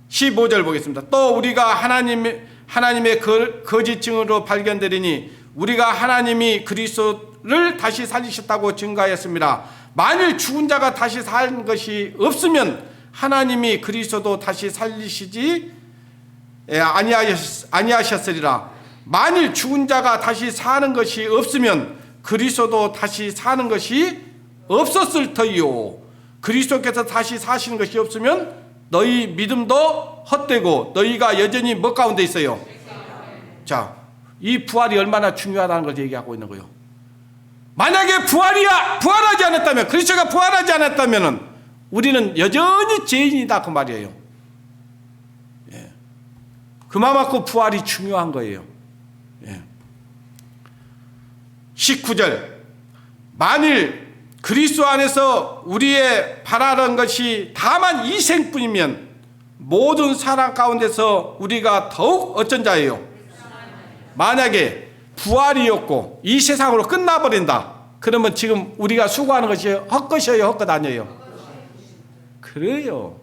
15절 보겠습니다. 또 우리가 하나님의 거짓 증언으로 발견되리니 우리가 하나님이 그리스도를 다시 살리셨다고 증거하였습니다. 만일 죽은 자가 다시 산 것이 없으면 하나님이 그리스도도 다시 살리시지 아니하셨으리라. 만일 죽은 자가 다시 사는 것이 없으면 그리스도도 다시 사는 것이 없었을 터이요. 그리스도께서 다시 사시는 것이 없으면 너희 믿음도 헛되고 너희가 여전히 뭐 가운데 있어요? 자, 이 부활이 얼마나 중요하다는 걸 얘기하고 있는 거예요. 만약에 부활하지 않았다면, 그리스도가 부활하지 않았다면 우리는 여전히 죄인이다 그 말이에요. 예. 그만큼 부활이 중요한 거예요. 예. 19절, 만일 그리스도 안에서 우리의 바라는 것이 다만 이 생뿐이면 모든 사람 가운데서 우리가 더욱 어쩐 자예요? 만약에 부활이 없고 이 세상으로 끝나버린다, 그러면 지금 우리가 수고하는 것이 헛것이에요, 헛것 아니에요? 그래요.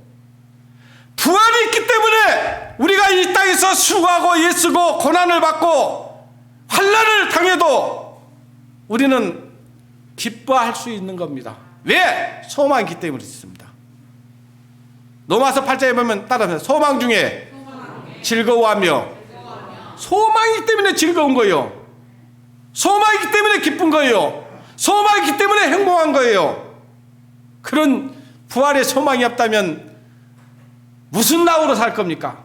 부활이 있기 때문에 우리가 이 땅에서 수고하고 애쓰고 고난을 받고 환난을 당해도 우리는 기뻐할 수 있는 겁니다. 왜? 소망이 있기 때문에 있습니다. 로마서 8장에 보면 따라합니다. 소망 중에 즐거워하며, 소망이기 때문에 즐거운 거예요. 소망이기 때문에 기쁜 거예요. 소망이기 때문에 행복한 거예요. 그런 부활의 소망이 없다면 무슨 낙으로 살 겁니까?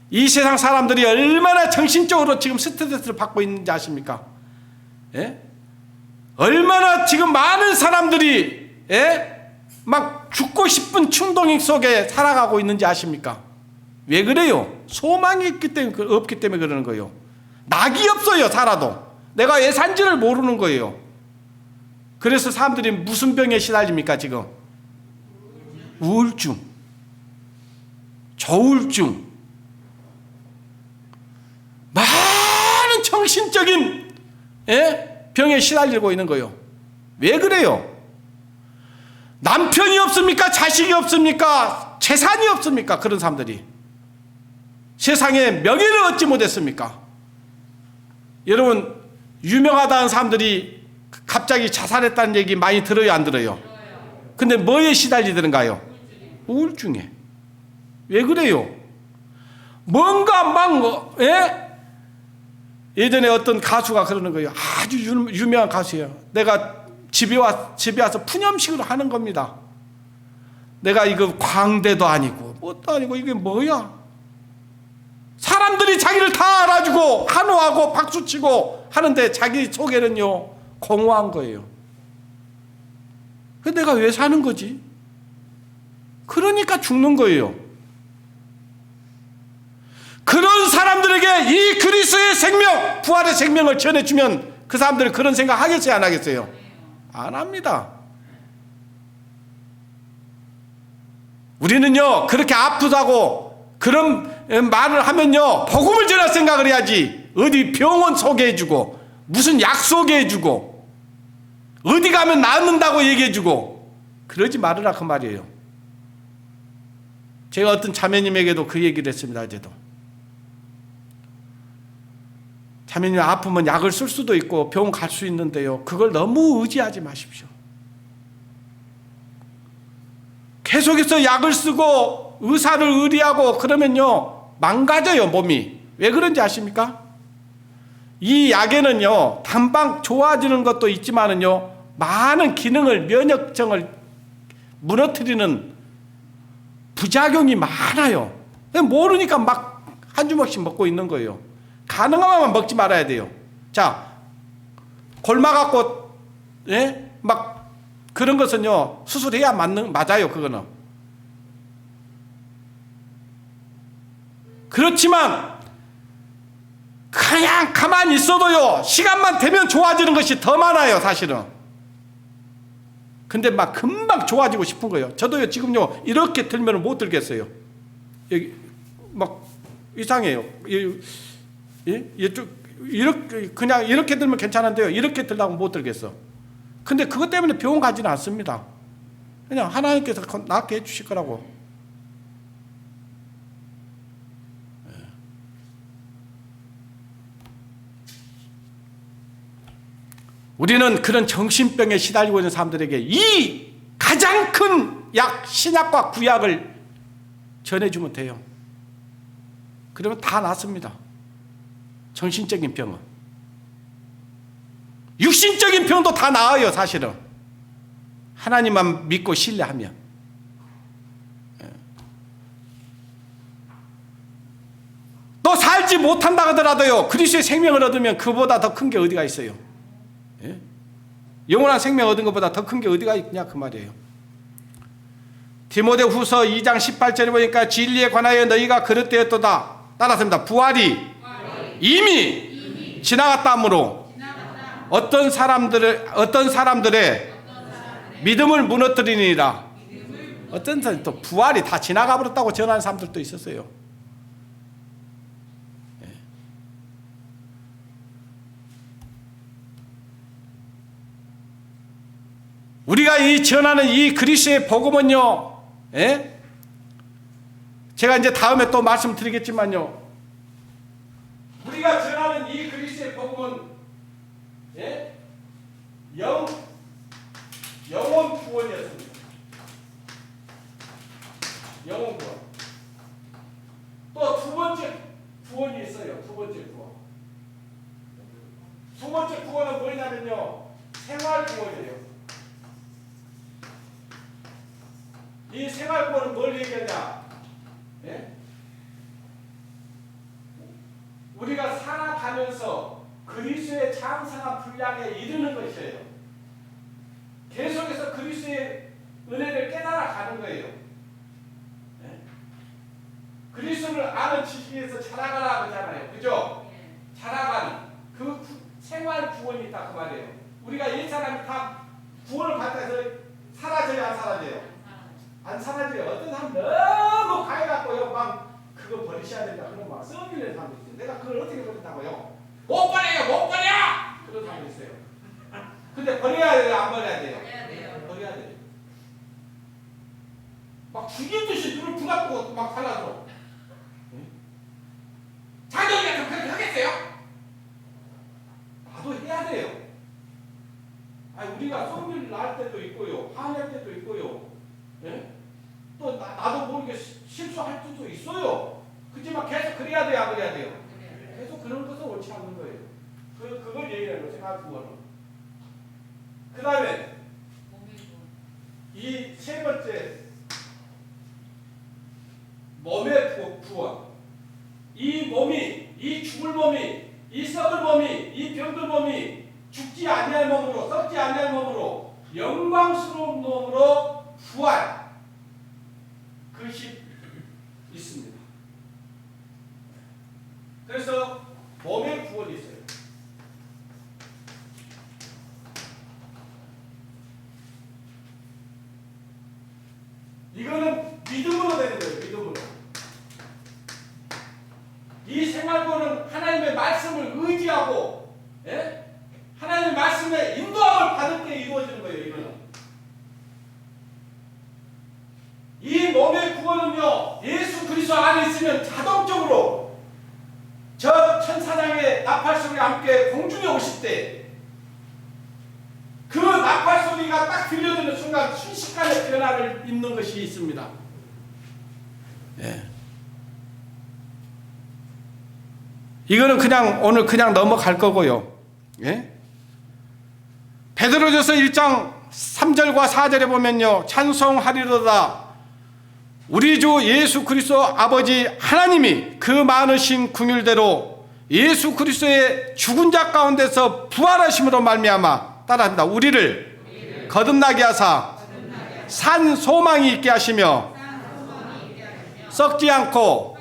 이 세상 사람들이 얼마나 정신적으로 지금 스트레스를 받고 있는지 아십니까? 예? 얼마나 지금 많은 사람들이 예? 막 죽고 싶은 충동 속에 살아가고 있는지 아십니까? 왜 그래요? 소망이 없기 때문에 그러는 거예요. 낙이 없어요. 살아도 내가 왜 산지를 모르는 거예요. 그래서 사람들이 무슨 병에 시달립니까? 지금 우울증, 저울증, 많은 정신적인 예? 병에 시달리고 있는 거예요. 왜 그래요? 남편이 없습니까? 자식이 없습니까? 재산이 없습니까? 그런 사람들이 세상에 명예를 얻지 못했습니까? 여러분 유명하다는 사람들이 갑자기 자살했다는 얘기 많이 들어요? 안 들어요? 근데 뭐에 시달리던가요? 우울증에. 왜 그래요? 뭔가 막 예? 예전에 어떤 가수가 그러는 거예요. 아주 유명한 가수예요. 내가 집에 와서 푸념식으로 하는 겁니다. 내가 이거 광대도 아니고 뭣도 아니고 이게 뭐야? 사람들이 자기를 다 알아주고 환호하고 박수치고 하는데 자기 속에는요 공허한 거예요. 근데 내가 왜 사는 거지? 그러니까 죽는 거예요. 그런 사람들에게 이 그리스도의 생명, 부활의 생명을 전해주면 그 사람들은 그런 생각 하겠어요? 안 하겠어요? 안 합니다. 우리는요 그렇게 아프다고 그런 말을 하면요 복음을 전할 생각을 해야지. 어디 병원 소개해주고 무슨 약 소개해주고 어디 가면 낫는다고 얘기해주고 그러지 말으라 그 말이에요. 제가 어떤 자매님에게도 그 얘기를 했습니다. 어제도 자매님 아프면 약을 쓸 수도 있고 병원 갈 수 있는데요 그걸 너무 의지하지 마십시오. 계속해서 약을 쓰고 의사를 의리하고 그러면요 망가져요 몸이. 왜 그런지 아십니까? 이 약에는요 단방 좋아지는 것도 있지만은요 많은 기능을 면역성을 무너뜨리는 부작용이 많아요. 모르니까 막 한 주먹씩 먹고 있는 거예요. 가능하면 먹지 말아야 돼요. 자, 골마갖고 예? 막 그런 것은요 수술해야 맞아요. 그거는. 그렇지만 그냥 가만히 있어도요 시간만 되면 좋아지는 것이 더 많아요 사실은. 근데 막 금방 좋아지고 싶은 거예요. 저도요 지금요 이렇게 들면 못 들겠어요. 여기 막 이상해요. 예? 이렇게 그냥 이렇게 들면 괜찮은데요 이렇게 들라고 못 들겠어. 근데 그것 때문에 병원 가지는 않습니다. 그냥 하나님께서 낫게 해주실 거라고. 우리는 그런 정신병에 시달리고 있는 사람들에게 이 가장 큰 약, 신약과 구약을 전해주면 돼요. 그러면 다 낫습니다. 정신적인 병은. 육신적인 병도 다 나아요 사실은. 하나님만 믿고 신뢰하면. 또 살지 못한다 하더라도요 그리스도의 생명을 얻으면 그보다 더 큰 게 어디가 있어요? 예? 영원한 생명 얻은 것보다 더 큰 게 어디가 있냐 그 말이에요. 디모데후서 2장 18절에 보니까 진리에 관하여 너희가 그릇되었도다. 따라서입니다. 부활이 이미 지나갔다므로 어떤 사람들의 믿음을 무너뜨리니라. 어떤 사람 또 부활이 다 지나가 버렸다고 전하는 사람들도 있었어요. 우리가 이 전하는 이 그리스도의 복음은요, 예? 제가 이제 다음에 또 말씀드리겠지만요, 우리가 전하는 이 그리스도의 복음은 예? 영원 구원이었습니다. 영원 구원. 또 두 번째 구원이 있어요. 두 번째 구원. 두 번째 구원은 뭐냐면요, 생활 구원이에요. 이 생활권은 뭘 얘기하냐? 예? 우리가 살아가면서 그리스도의 장성한 분량에 이르는 것이에요. 계속해서 그리스도의 은혜를 깨달아 가는 거예요. 네? 그리스도를 아는 지식에서 자라가라 그러잖아요. 그죠? 자라가는 그 생활 구원이 있다 그 말이에요. 우리가 옛사람이 다 구원을 받다 해서 사라져요, 안 사라져요? 안 사라져요. 어떤 사람 너무 가해갖고요, 막 그거 버리셔야 된다. 그런 막 썩이는 사람도 있어요. 내가 그걸 어떻게 버린다고요? 못 버려요, 못 버려! 그런 사람도 있어요. 근데 버려야 돼요, 안 버려야 돼요? 버려야 돼요. 막 죽일 듯이 눈을 부각고 막 달라서. 자녀가 그렇게 하겠어요? 나도 해야 돼요. 아니, 우리가 성질 날 때도 있고요, 화낼 때도 있고요. 예? 또 나도 모르게 실수할 때도 있어요. 그렇지만 계속 그래야 돼요, 안 그래야 돼요? 계속 그런 것은 옳지 않는 거예요. 그걸 얘기하는 거죠, 생활 구원은. 그 다음에 이 세 번째 몸의 구원. 이 몸이, 이 죽을 몸이, 이 썩을 몸이, 이 병들 몸이 죽지 아니할 몸으로, 썩지 아니할 몸으로, 영광스러운 몸으로 부활. 그것이 있습니다. 그래서 몸의 구원이 있어요. 이거는 믿음으로 되는 거예요. 믿음으로. 이 생활고는 하나님의 말씀을 의지하고, 예? 하나님의 말씀에 인도함을 받을 때 이루어지는 거예요. 이거는. 이 몸의 구원은요, 예수 그리스도 안에 있으면 자동적으로 저 천사장의 나팔 소리와 함께 공중에 오실 때 그 나팔 소리가 딱 들려드는 순간 순식간에 변화를 입는 것이 있습니다. 예. 이거는 그냥 오늘 그냥 넘어갈 거고요. 예? 베드로전서 1장 3절과 4절에 보면요, 찬송하리로다. 우리 주 예수 그리스도 아버지 하나님이 그 많으신 긍휼대로 예수 그리스도의 죽은 자 가운데서 부활하심으로 말미암아 따라합니다. 우리를 거듭나게 하사 산 소망이 있게 하시며 썩지 않고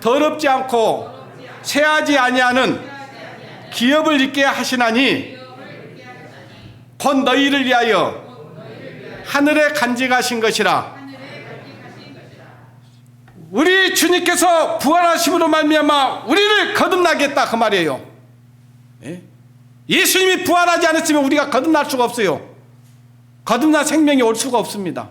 더럽지 않고 쇠하지 아니하는 기업을 있게 하시나니 곧 너희를 위하여 하늘에 간직하신 것이라. 우리 주님께서 부활하심으로 말미암아 우리를 거듭나겠다 그 말이에요. 예수님이 부활하지 않았으면 우리가 거듭날 수가 없어요. 거듭난 생명이 올 수가 없습니다.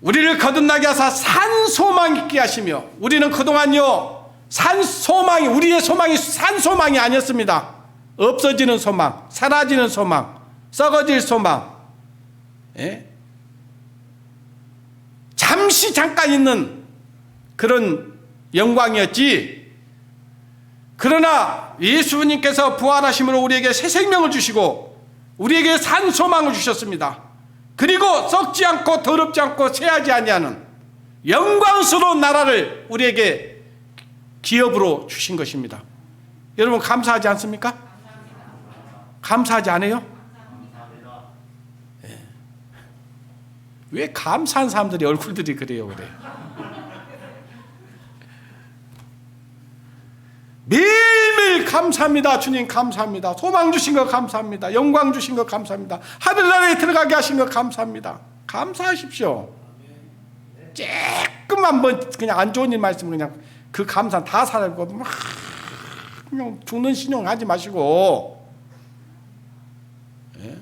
우리를 거듭나게 하사 산 소망 있게 하시며, 우리는 그동안요 산 소망이, 우리의 소망이 산 소망이 아니었습니다. 없어지는 소망, 사라지는 소망, 썩어질 소망, 예? 잠시 잠깐 있는 그런 영광이었지. 그러나 예수님께서 부활하심으로 우리에게 새 생명을 주시고 우리에게 산 소망을 주셨습니다. 그리고 썩지 않고 더럽지 않고 쇠하지 아니하는 영광스러운 나라를 우리에게 기업으로 주신 것입니다. 여러분 감사하지 않습니까? 감사하지 않아요? 네. 왜 감사한 사람들이 얼굴들이 그래요? 그래. 매일매일 감사합니다. 주님 감사합니다. 소망 주신 거 감사합니다. 영광 주신 거 감사합니다. 하늘나라에 들어가게 하신 거 감사합니다. 감사하십시오. 조금만 뭐 그냥 안 좋은 일 말씀 그냥 그 감사 다 사라지고 막 그냥 죽는 신용 하지 마시고. 예?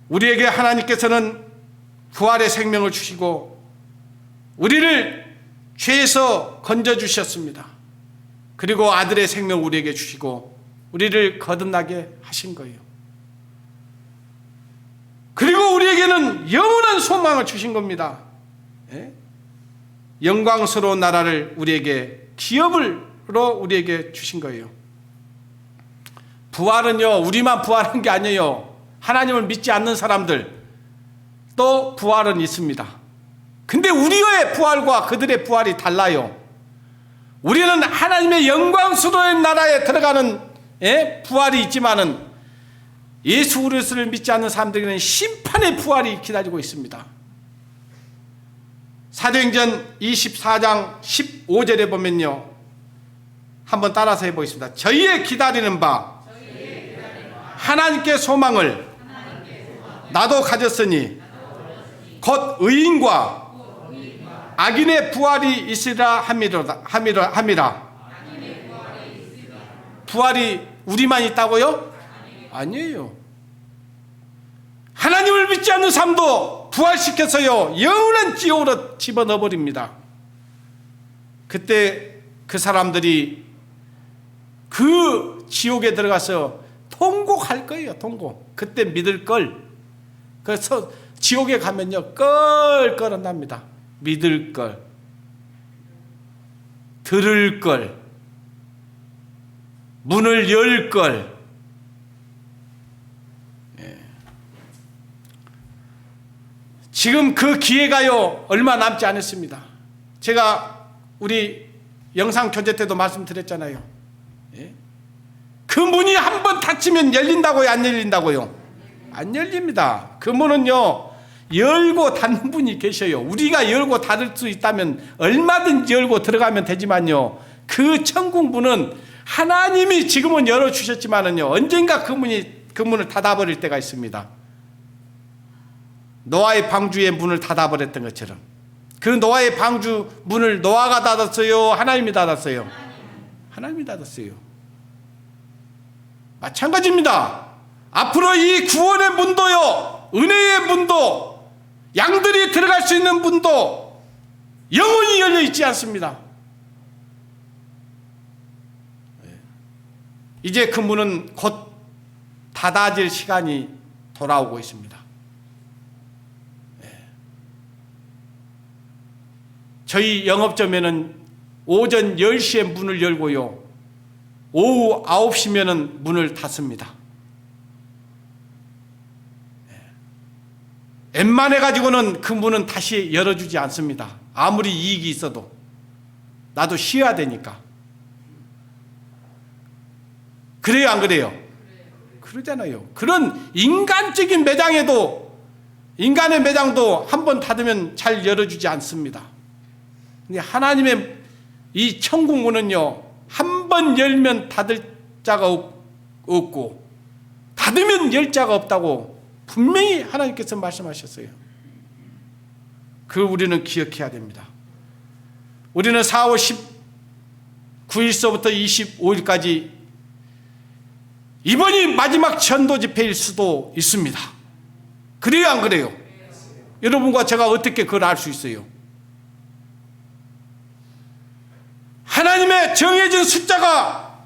우리에게 하나님께서는 부활의 생명을 주시고 우리를 죄에서 건져주셨습니다. 그리고 아들의 생명을 우리에게 주시고 우리를 거듭나게 하신 거예요. 그리고 우리에게는 영원한 소망을 주신 겁니다. 예? 영광스러운 나라를 우리에게 기업으로 우리에게 주신 거예요. 부활은요 우리만 부활한 게 아니에요. 하나님을 믿지 않는 사람들 또 부활은 있습니다. 근데 우리의 부활과 그들의 부활이 달라요. 우리는 하나님의 영광스러운 나라에 들어가는 부활이 있지만은 예수 그리스도를 믿지 않는 사람들에게는 심판의 부활이 기다리고 있습니다. 사도행전 24장 15절에 보면요, 한번 따라서 해보겠습니다. 저희의 기다리는 바 하나님께 소망을 나도 가졌으니 곧 의인과 악인의 부활이 있으리라 함이라. 부활이 우리만 있다고요? 아니에요. 하나님을 믿지 않는 삶도 부활시켜서요 영원한 지옥으로 집어넣어버립니다. 그때 그 사람들이 그 지옥에 들어가서 통곡할 거예요. 통곡. 그때 믿을 걸. 그래서 지옥에 가면요 껄껄한답니다. 믿을 걸, 들을 걸, 문을 열 걸. 지금 그 기회가요 얼마 남지 않았습니다. 제가 우리 영상 교제 때도 말씀드렸잖아요. 그 문이 한번 닫히면 열린다고요, 안 열린다고요? 안 열립니다. 그 문은요 열고 닫는 분이 계셔요. 우리가 열고 닫을 수 있다면 얼마든지 열고 들어가면 되지만요, 그 천국 문은 하나님이 지금은 열어주셨지만은요 언젠가 그 문을 닫아버릴 때가 있습니다. 노아의 방주의 문을 닫아버렸던 것처럼. 그 노아의 방주 문을 노아가 닫았어요, 하나님이 닫았어요? 하나님이 닫았어요. 마찬가지입니다. 앞으로 이 구원의 문도요, 은혜의 문도, 양들이 들어갈 수 있는 문도 영원히 열려 있지 않습니다. 이제 그 문은 곧 닫아질 시간이 돌아오고 있습니다. 저희 영업점에는 오전 10시에 문을 열고요 오후 9시면은 문을 닫습니다. 웬만해 가지고는 그 문은 다시 열어주지 않습니다. 아무리 이익이 있어도. 나도 쉬어야 되니까. 그래요, 안 그래요? 그러잖아요. 그런 인간적인 매장에도, 인간의 매장도 한번 닫으면 잘 열어주지 않습니다. 근데 하나님의 이 천국 문은요 한 번 열면 닫을 자가 없고 닫으면 열 자가 없다고 분명히 하나님께서 말씀하셨어요. 그걸 우리는 기억해야 됩니다. 우리는 4월 19일서부터 25일까지 이번이 마지막 전도 집회일 수도 있습니다. 그래요, 안 그래요? 여러분과 제가 어떻게 그걸 알 수 있어요? 하나님의 정해진 숫자가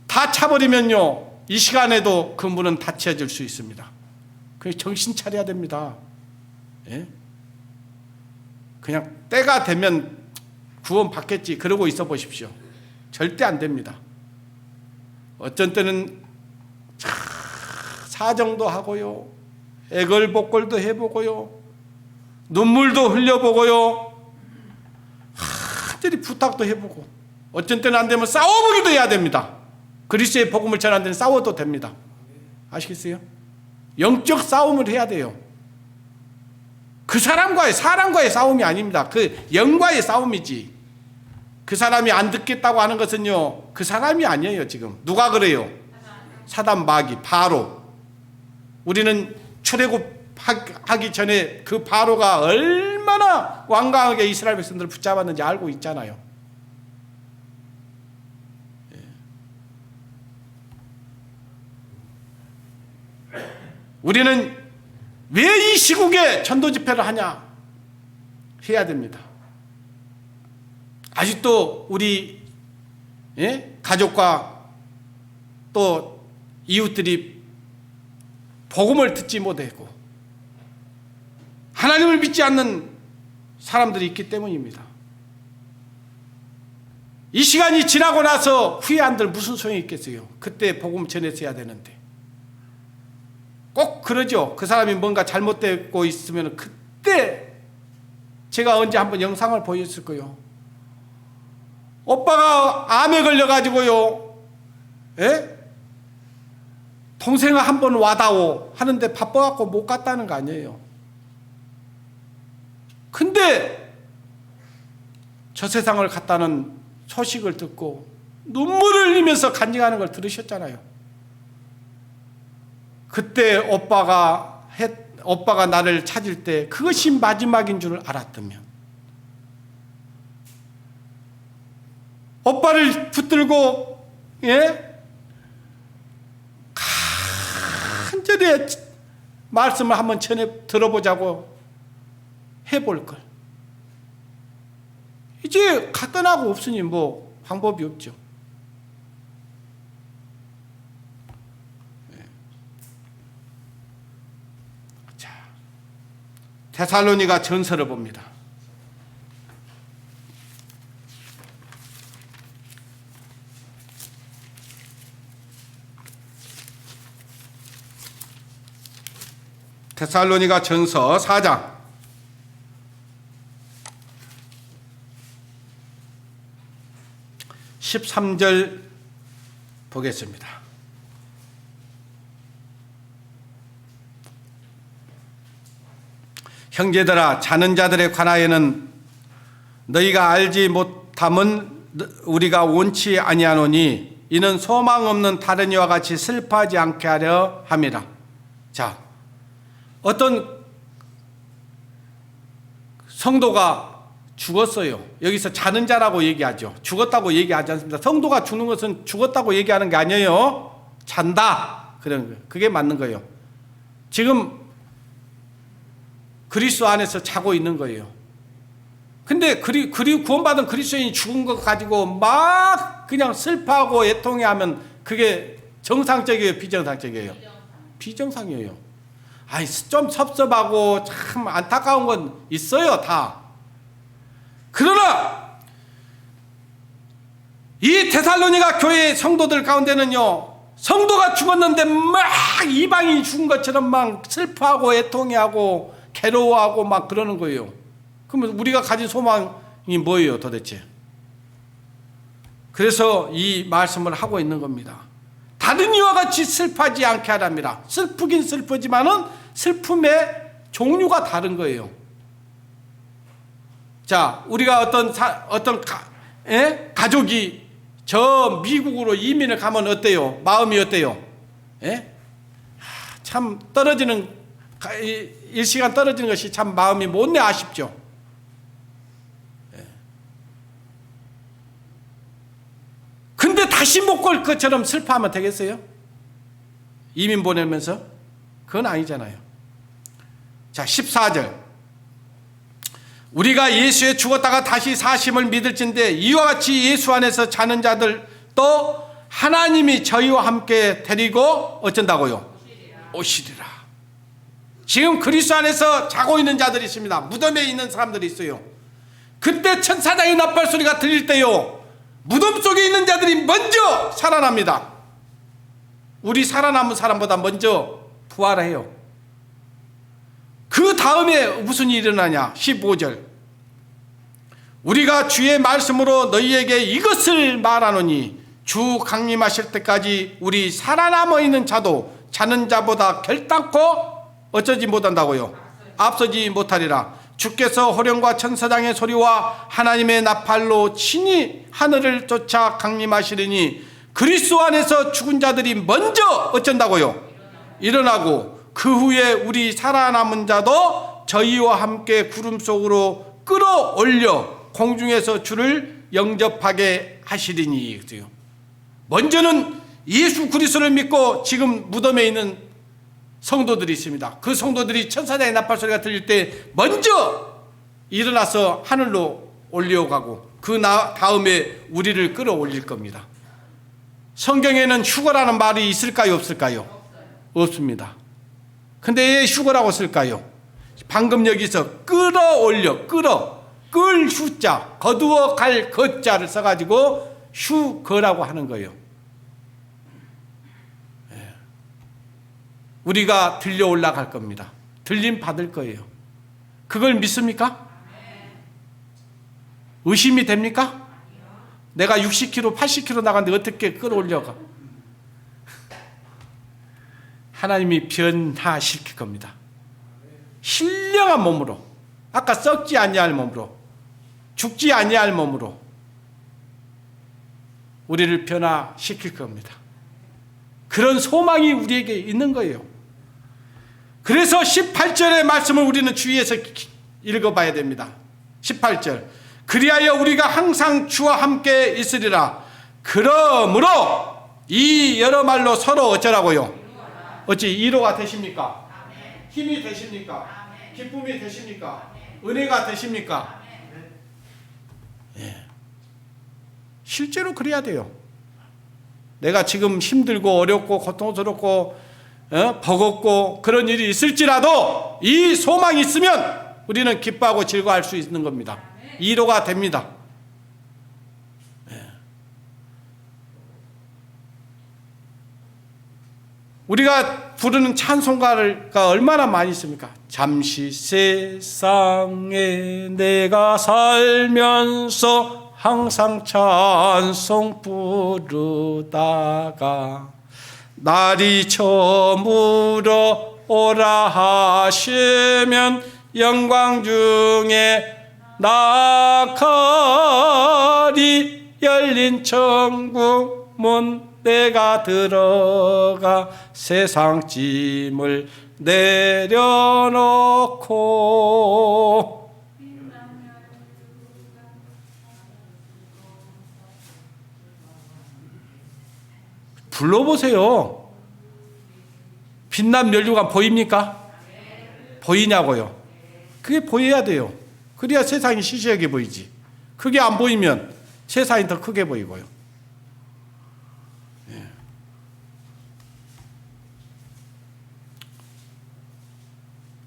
다 차버리면요 이 시간에도 그 문은 닫혀질 수 있습니다. 그래서 정신 차려야 됩니다. 예? 그냥 때가 되면 구원 받겠지 그러고 있어 보십시오. 절대 안 됩니다. 어쩐 때는 사정도 하고요, 애걸복걸도 해보고요, 눈물도 흘려보고요, 하늘이 부탁도 해보고, 어쩐 때는 안 되면 싸워보기도 해야 됩니다. 그리스도의 복음을 전하는 데는 싸워도 됩니다. 아시겠어요? 영적 싸움을 해야 돼요. 그 사람과의 싸움이 아닙니다. 그 영과의 싸움이지. 그 사람이 안 듣겠다고 하는 것은요 그 사람이 아니에요. 지금 누가 그래요? 사단, 마귀, 바로. 우리는 출애굽하기 전에 그 바로가 얼마나 완강하게 이스라엘 백성들을 붙잡았는지 알고 있잖아요. 우리는 왜 이 시국에 전도 집회를 하냐? 해야 됩니다. 아직도 우리 가족과 또 이웃들이 복음을 듣지 못하고 하나님을 믿지 않는 사람들이 있기 때문입니다. 이 시간이 지나고 나서 후회한들 무슨 소용이 있겠어요? 그때 복음 전했어야 되는데. 꼭 그러죠. 그 사람이 뭔가 잘못되고 있으면 그때 제가 언제 한번 영상을 보였을 거요. 오빠가 암에 걸려가지고요, 예? 동생아 한번 와다오 하는데 바빠갖고 못 갔다는 거 아니에요. 근데 저 세상을 갔다는 소식을 듣고 눈물을 흘리면서 간증하는 걸 들으셨잖아요. 그때 오빠가 나를 찾을 때 그것이 마지막인 줄 알았다면, 오빠를 붙들고, 예? 간절히 말씀을 한번 들어보자고 해볼 걸. 이제 떠나고 없으니 뭐 방법이 없죠. 자, 데살로니가 전서를 봅니다. 데살로니가 전서 4장 13절 보겠습니다. 형제들아, 자는 자들에 관하여는 너희가 알지 못함은 우리가 원치 아니하노니 이는 소망 없는 다른 이와 같이 슬퍼하지 않게 하려 함이라. 자, 어떤 성도가 죽었어요. 여기서 자는 자라고 얘기하죠. 죽었다고 얘기하지 않습니다. 성도가 죽는 것은 죽었다고 얘기하는 게 아니에요. 잔다. 그런 거예요. 그게 맞는 거예요. 지금 그리스도 안에서 자고 있는 거예요. 근데 구원받은 그리스도인이 죽은 것 가지고 막 그냥 슬퍼하고 애통해하면 그게 정상적이에요, 비정상적이에요? 비정상이에요. 아이, 좀 섭섭하고 참 안타까운 건 있어요, 다. 그러나 이 데살로니가 교회 성도들 가운데는요, 성도가 죽었는데 막 이방인이 죽은 것처럼 막 슬퍼하고 애통해하고 괴로워하고 막 그러는 거예요. 그러면 우리가 가진 소망이 뭐예요, 도대체? 그래서 이 말씀을 하고 있는 겁니다. 다른 이와 같이 슬퍼하지 않게 하랍니다. 슬프긴 슬프지만은 슬픔의 종류가 다른 거예요. 자, 우리가 가족이 저 미국으로 이민을 가면 어때요? 마음이 어때요? 예? 참 일시간 떨어지는 것이 참 마음이 못내 아쉽죠. 예. 근데 다시 못 갈 것처럼 슬퍼하면 되겠어요? 이민 보내면서? 그건 아니잖아요. 자, 14절. 우리가 예수에 죽었다가 다시 사심을 믿을진데 이와 같이 예수 안에서 자는 자들 또 하나님이 저희와 함께 데리고 어쩐다고요? 오시리라. 지금 그리스도 안에서 자고 있는 자들이 있습니다. 무덤에 있는 사람들이 있어요. 그때 천사장의 나팔 소리가 들릴 때요, 무덤 속에 있는 자들이 먼저 살아납니다. 우리 살아남은 사람보다 먼저 부활해요. 그 다음에 무슨 일이 일어나냐? 15절. 우리가 주의 말씀으로 너희에게 이것을 말하노니 주 강림하실 때까지 우리 살아남아 있는 자도 자는 자보다 결단코 어쩌지 못한다고요? 앞서지 못하리라. 주께서 호령과 천사장의 소리와 하나님의 나팔로 친히 하늘을 쫓아 강림하시리니 그리스도 안에서 죽은 자들이 먼저 어쩐다고요? 일어나고 그 후에 우리 살아남은 자도 저희와 함께 구름 속으로 끌어올려 공중에서 주를 영접하게 하시리니. 먼저는 예수 그리스도를 믿고 지금 무덤에 있는 성도들이 있습니다. 그 성도들이 천사장의 나팔 소리가 들릴 때 먼저 일어나서 하늘로 올려가고 그 다음에 우리를 끌어올릴 겁니다. 성경에는 휴거라는 말이 있을까요, 없을까요? 없습니다. 근데 왜 휴거라고 쓸까요? 방금 여기서 끌어올려, 끌 휴자, 거두어 갈 거자를 써가지고 휴거라고 하는 거예요. 우리가 들려 올라갈 겁니다. 들림 받을 거예요. 그걸 믿습니까? 의심이 됩니까? 내가 60kg, 80kg 나갔는데 어떻게 끌어올려가? 하나님이 변화시킬 겁니다. 신령한 몸으로, 아까 썩지 아니할 몸으로, 죽지 아니할 몸으로 우리를 변화시킬 겁니다. 그런 소망이 우리에게 있는 거예요. 그래서 18절의 말씀을 우리는 주위에서 읽어봐야 됩니다. 18절, 그리하여 우리가 항상 주와 함께 있으리라. 그러므로 이 여러 말로 서로 어쩌라고요? 어찌 위로가 되십니까? 힘이 되십니까? 기쁨이 되십니까? 은혜가 되십니까? 예. 실제로 그래야 돼요. 내가 지금 힘들고 어렵고 고통스럽고 버겁고 그런 일이 있을지라도 이 소망이 있으면 우리는 기뻐하고 즐거워할 수 있는 겁니다. 위로가 됩니다. 예. 우리가 부르는 찬송가가 얼마나 많이 있습니까? 잠시 세상에 내가 살면서 항상 찬송 부르다가 날이 저물어 오라 하시면 영광 중에 나가리. 열린 천국 문 내가 들어가 세상 짐을 내려놓고. 불러보세요. 빛난 면류관 보입니까? 보이냐고요? 그게 보여야 돼요. 그래야 세상이 시시하게 보이지. 그게 안 보이면 세상이 더 크게 보이고요. 예.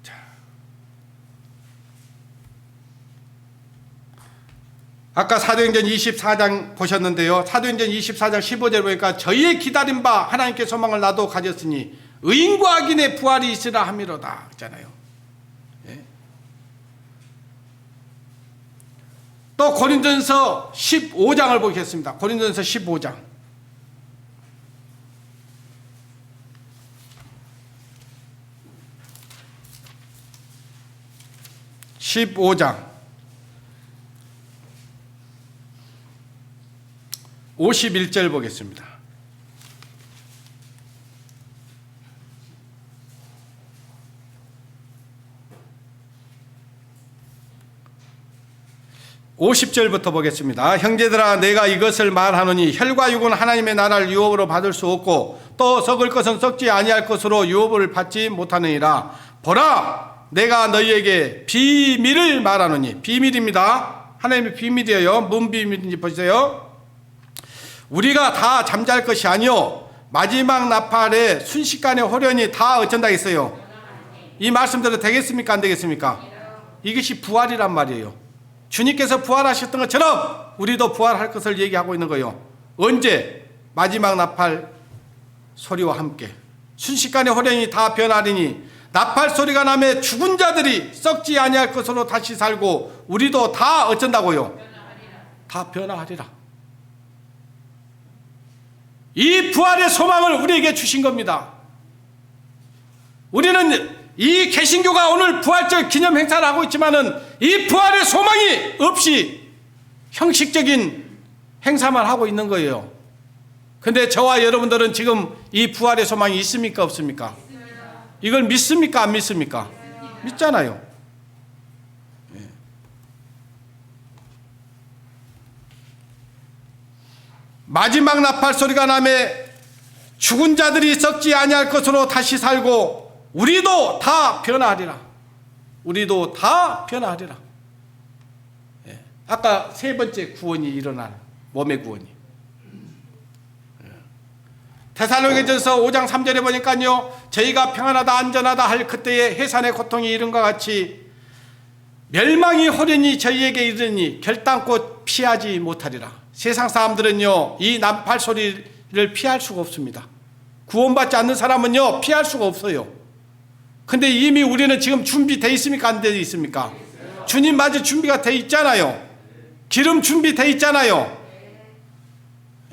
자. 아까 사도행전 24장 보셨는데요. 사도행전 24장 15절 보니까 저희의 기다린 바 하나님께 소망을 나도 가졌으니 의인과 악인의 부활이 있으라 함이로다 했잖아요. 예. 또 고린도전서 15장을 보겠습니다. 고린도전서 15장. 15장 51절 보겠습니다. (50절부터) 보겠습니다. 형제들아 내가 이것을 말하노니 혈과 육은 하나님의 나라를 유업으로 받을 수 없고 또 썩을 것은 썩지 아니할 것으로 유업을 받지 못하느니라. 보라 내가 너희에게 비밀을 말하노니. 비밀입니다. 하나님의 비밀이에요. 뭔 비밀인지 보세요. 우리가 다 잠잘 것이 아니요 마지막 나팔에 순식간에 호련히 다 어쩐다 했어요. 이 말씀대로 되겠습니까? 안 되겠습니까? 이것이 부활이란 말이에요. 주님께서 부활하셨던 것처럼 우리도 부활할 것을 얘기하고 있는 거예요. 언제? 마지막 나팔 소리와 함께 순식간에 호련히 다 변하리니 나팔 소리가 나매 죽은 자들이 썩지 아니할 것으로 다시 살고 우리도 다 어쩐다고요? 다 변화하리라. 이 부활의 소망을 우리에게 주신 겁니다. 우리는 이 개신교가 오늘 부활절 기념 행사를 하고 있지만은 이 부활의 소망이 없이 형식적인 행사만 하고 있는 거예요. 근데 저와 여러분들은 지금 이 부활의 소망이 있습니까? 없습니까? 이걸 믿습니까? 안 믿습니까? 믿잖아요. 마지막 나팔 소리가 나매 죽은 자들이 썩지 아니할 것으로 다시 살고 우리도 다 변화하리라. 우리도 다 변화하리라. 예. 아까 세 번째 구원이 일어난 몸의 구원이. 예. 데살로니가전서 5장 3절에 보니까요. 저희가 평안하다 안전하다 할 그때에 해산의 고통이 이른과 같이 멸망이 호련히 저희에게 이르니 결단코 피하지 못하리라. 세상 사람들은요 이 나팔 소리를 피할 수가 없습니다. 구원받지 않는 사람은요 피할 수가 없어요. 근데 이미 우리는 지금 준비되어 있습니까? 안 되어 있습니까? 주님 맞을 준비가 되어 있잖아요. 기름 준비돼 있잖아요.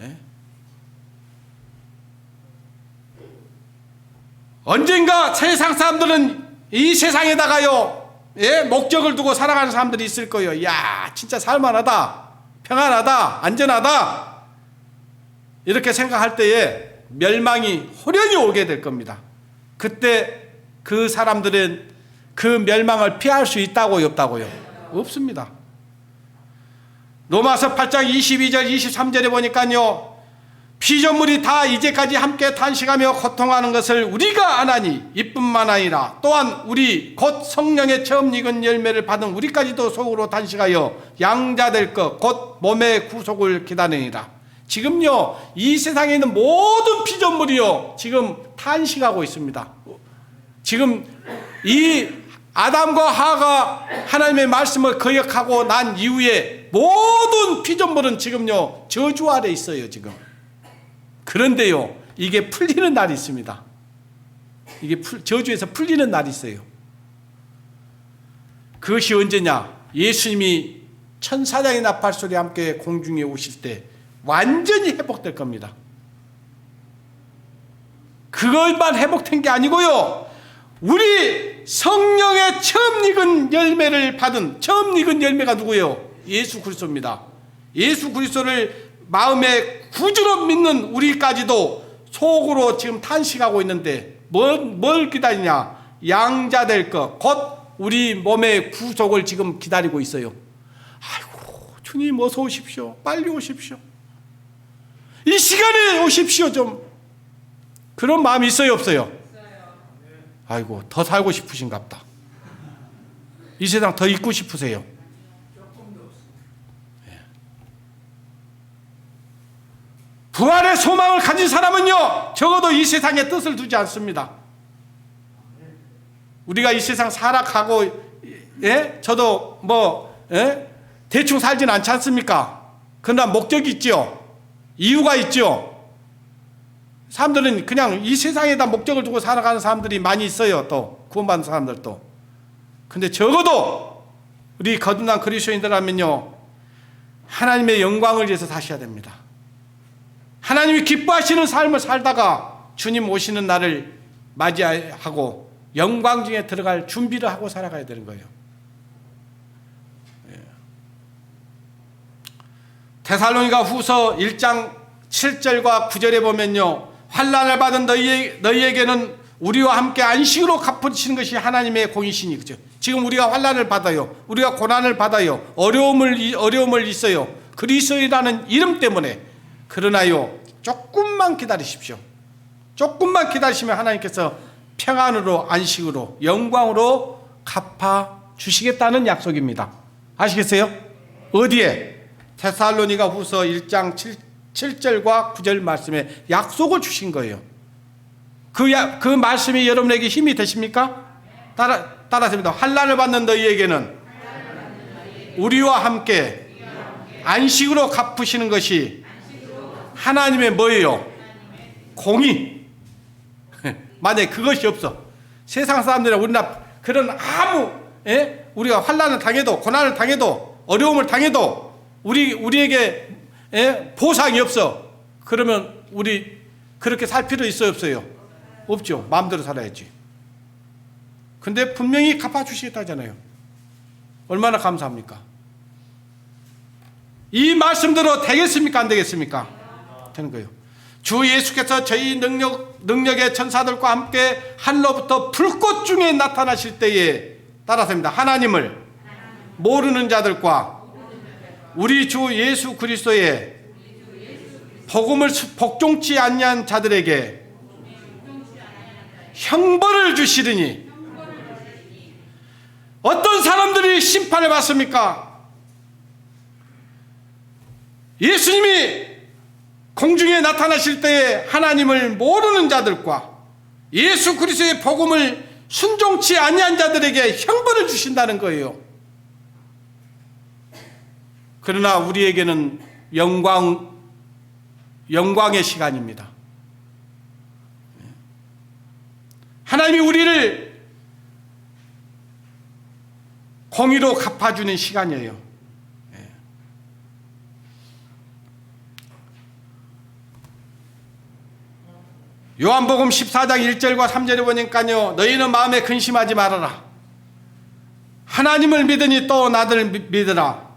예? 언젠가 세상 사람들은 이 세상에다가요, 예? 목적을 두고 살아가는 사람들이 있을 거예요. 야, 진짜 살만하다, 평안하다, 안전하다, 이렇게 생각할 때에 멸망이 호련히 오게 될 겁니다. 그때 그 사람들은 그 멸망을 피할 수 있다고요, 없다고요? 없습니다. 로마서 8장 22절 23절에 보니까요, 피조물이 다 이제까지 함께 탄식하며 고통하는 것을 우리가 아나니 이뿐만 아니라 또한 우리 곧 성령의 처음 익은 열매를 받은 우리까지도 속으로 탄식하여 양자될 것 곧 몸의 구속을 기다리니라. 지금요, 이 세상에 있는 모든 피조물이요, 지금 탄식하고 있습니다. 지금 이 아담과 하가 하나님의 말씀을 거역하고 난 이후에 모든 피조물은 지금요, 저주 아래 있어요, 지금. 그런데요, 이게 풀리는 날이 있습니다. 이게 저주에서 풀리는 날이 있어요. 그것이 언제냐? 예수님이 천사장의 나팔소리와 함께 공중에 오실 때 완전히 회복될 겁니다. 그것만 회복된 게 아니고요, 우리 성령의 처음 익은 열매를 받은, 처음 익은 열매가 누구예요? 예수 그리스도입니다. 예수 그리스도를 마음에 구주로 믿는 우리까지도 속으로 지금 탄식하고 있는데 뭘 기다리냐? 양자될 것, 곧 우리 몸의 구속을 지금 기다리고 있어요. 아이고, 주님 어서 오십시오. 빨리 오십시오. 이 시간에 오십시오. 좀 그런 마음이 있어요, 없어요? 아이고, 더 살고 싶으신갑다. 이 세상 더 있고 싶으세요? 부활의 소망을 가진 사람은요, 적어도 이 세상에 뜻을 두지 않습니다. 우리가 이 세상 살아가고, 예? 저도 예? 대충 살진 않지 않습니까? 그러나 목적이 있죠. 이유가 있죠. 사람들은 그냥 이 세상에다 목적을 두고 살아가는 사람들이 많이 있어요. 또 구원받는 사람들도. 근데 적어도 우리 거듭난 그리스도인들라면요, 하나님의 영광을 위해서 사셔야 됩니다. 하나님이 기뻐하시는 삶을 살다가 주님 오시는 날을 맞이하고 영광 중에 들어갈 준비를 하고 살아가야 되는 거예요. 데살로니가 후서 1장 7절과 9절에 보면요, 환난을 받은 너희에게는 우리와 함께 안식으로 갚으시는 것이 하나님의 공이시니, 그죠? 지금 우리가 환난을 받아요. 우리가 고난을 받아요. 어려움을 있어요. 그리스도라는 이름 때문에. 그러나요, 조금만 기다리십시오. 조금만 기다리시면 하나님께서 평안으로, 안식으로, 영광으로 갚아 주시겠다는 약속입니다. 아시겠어요? 어디에? 데살로니가 후서 1장 7절과 9절 말씀에 약속을 주신 거예요. 그 말씀이 여러분에게 힘이 되십니까? 따라합니다. 환난을 받는 너희에게는 우리와 함께 안식으로 갚으시는 것이 하나님의 뭐예요? 공의. 만약에 그것이 없어, 세상 사람들이 우리나 그런 아무, 예? 우리가 환난을 당해도, 고난을 당해도, 어려움을 당해도 우리에게, 예? 보상이 없어. 그러면 우리 그렇게 살 필요 있어요, 없어요? 없죠. 마음대로 살아야지. 근데 분명히 갚아주시겠다잖아요. 얼마나 감사합니까? 이 말씀대로 되겠습니까, 안 되겠습니까? 되는 거예요. 주 예수께서 저희 능력의 천사들과 함께 하늘로부터 불꽃 중에 나타나실 때에, 따라서입니다, 하나님을 모르는 자들과 우리 주 예수 그리스도의 복음을 복종치 아니한 자들에게 형벌을 주시리니. 어떤 사람들이 심판을 받습니까? 예수님이 공중에 나타나실 때에 하나님을 모르는 자들과 예수 그리스도의 복음을 순종치 아니한 자들에게 형벌을 주신다는 거예요. 그러나 우리에게는 영광의 시간입니다. 하나님이 우리를 공의로 갚아주는 시간이에요. 요한복음 14장 1절과 3절에 보니까요, 너희는 마음에 근심하지 말아라. 하나님을 믿으니 또 나를 믿으라.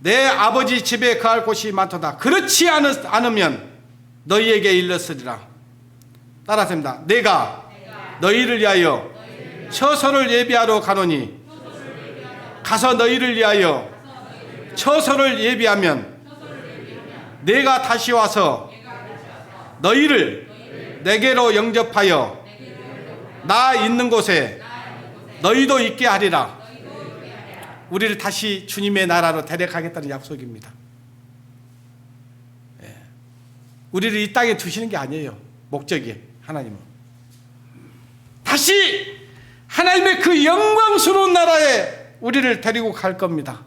내 아버지 집에 거할 곳이 많도다. 그렇지 않으면 너희에게 일렀으리라. 따라서 합니다. 내가 너희를 위하여 처소를 예비하러 가노니 가서 너희를 위하여 처소를 예비하면 내가 다시 와서 너희를 내게로 영접하여 나 있는 곳에 너희도 있게 하리라. 우리를 다시 주님의 나라로 데려가겠다는 약속입니다. 우리를 이 땅에 두시는 게 아니에요. 목적이 하나님은 다시 하나님의 그 영광스러운 나라에 우리를 데리고 갈 겁니다.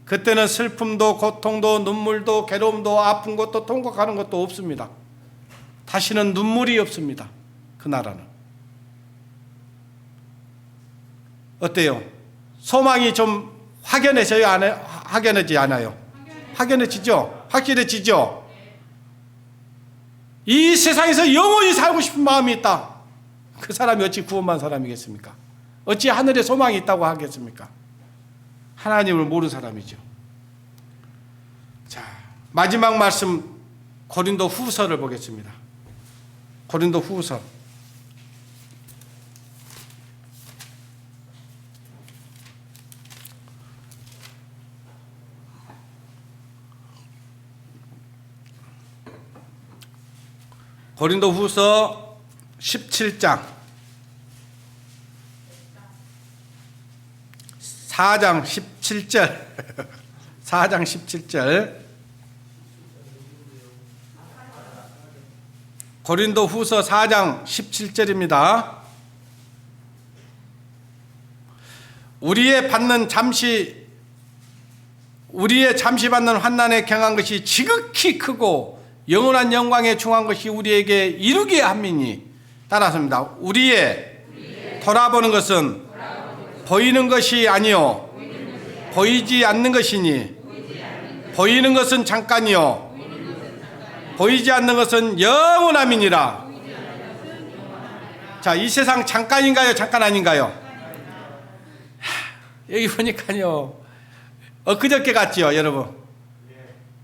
그때는 슬픔도 고통도 눈물도 괴로움도 아픈 것도 통곡하는 것도 없습니다. 다시는 눈물이 없습니다. 그 나라는. 어때요? 소망이 좀 확연해져요? 확연해지지 않아요? 확연해지죠? 확실해지죠? 이 세상에서 영원히 살고 싶은 마음이 있다. 그 사람이 어찌 구원받은 사람이겠습니까? 어찌 하늘에 소망이 있다고 하겠습니까? 하나님을 모르는 사람이죠. 자, 마지막 말씀 고린도 후서를 보겠습니다. 고린도 후서. 고린도 후서 17장 4장 17절 4장 17절 고린도 후서 4장 17절입니다. 우리의 잠시 받는 환난에 경한 것이 지극히 크고 영원한 영광에 중한 것이 우리에게 이루게 함이니. 따라서입니다. 우리의 돌아보는 것은 보이는 것이 아니요 보이지 않는 것이니 보이는 것은 잠깐이요 보이지 않는 것은 영원함이니라. 자, 이 세상 잠깐인가요? 잠깐 아닌가요? 여기 보니까요, 엊그저께 같지요, 여러분.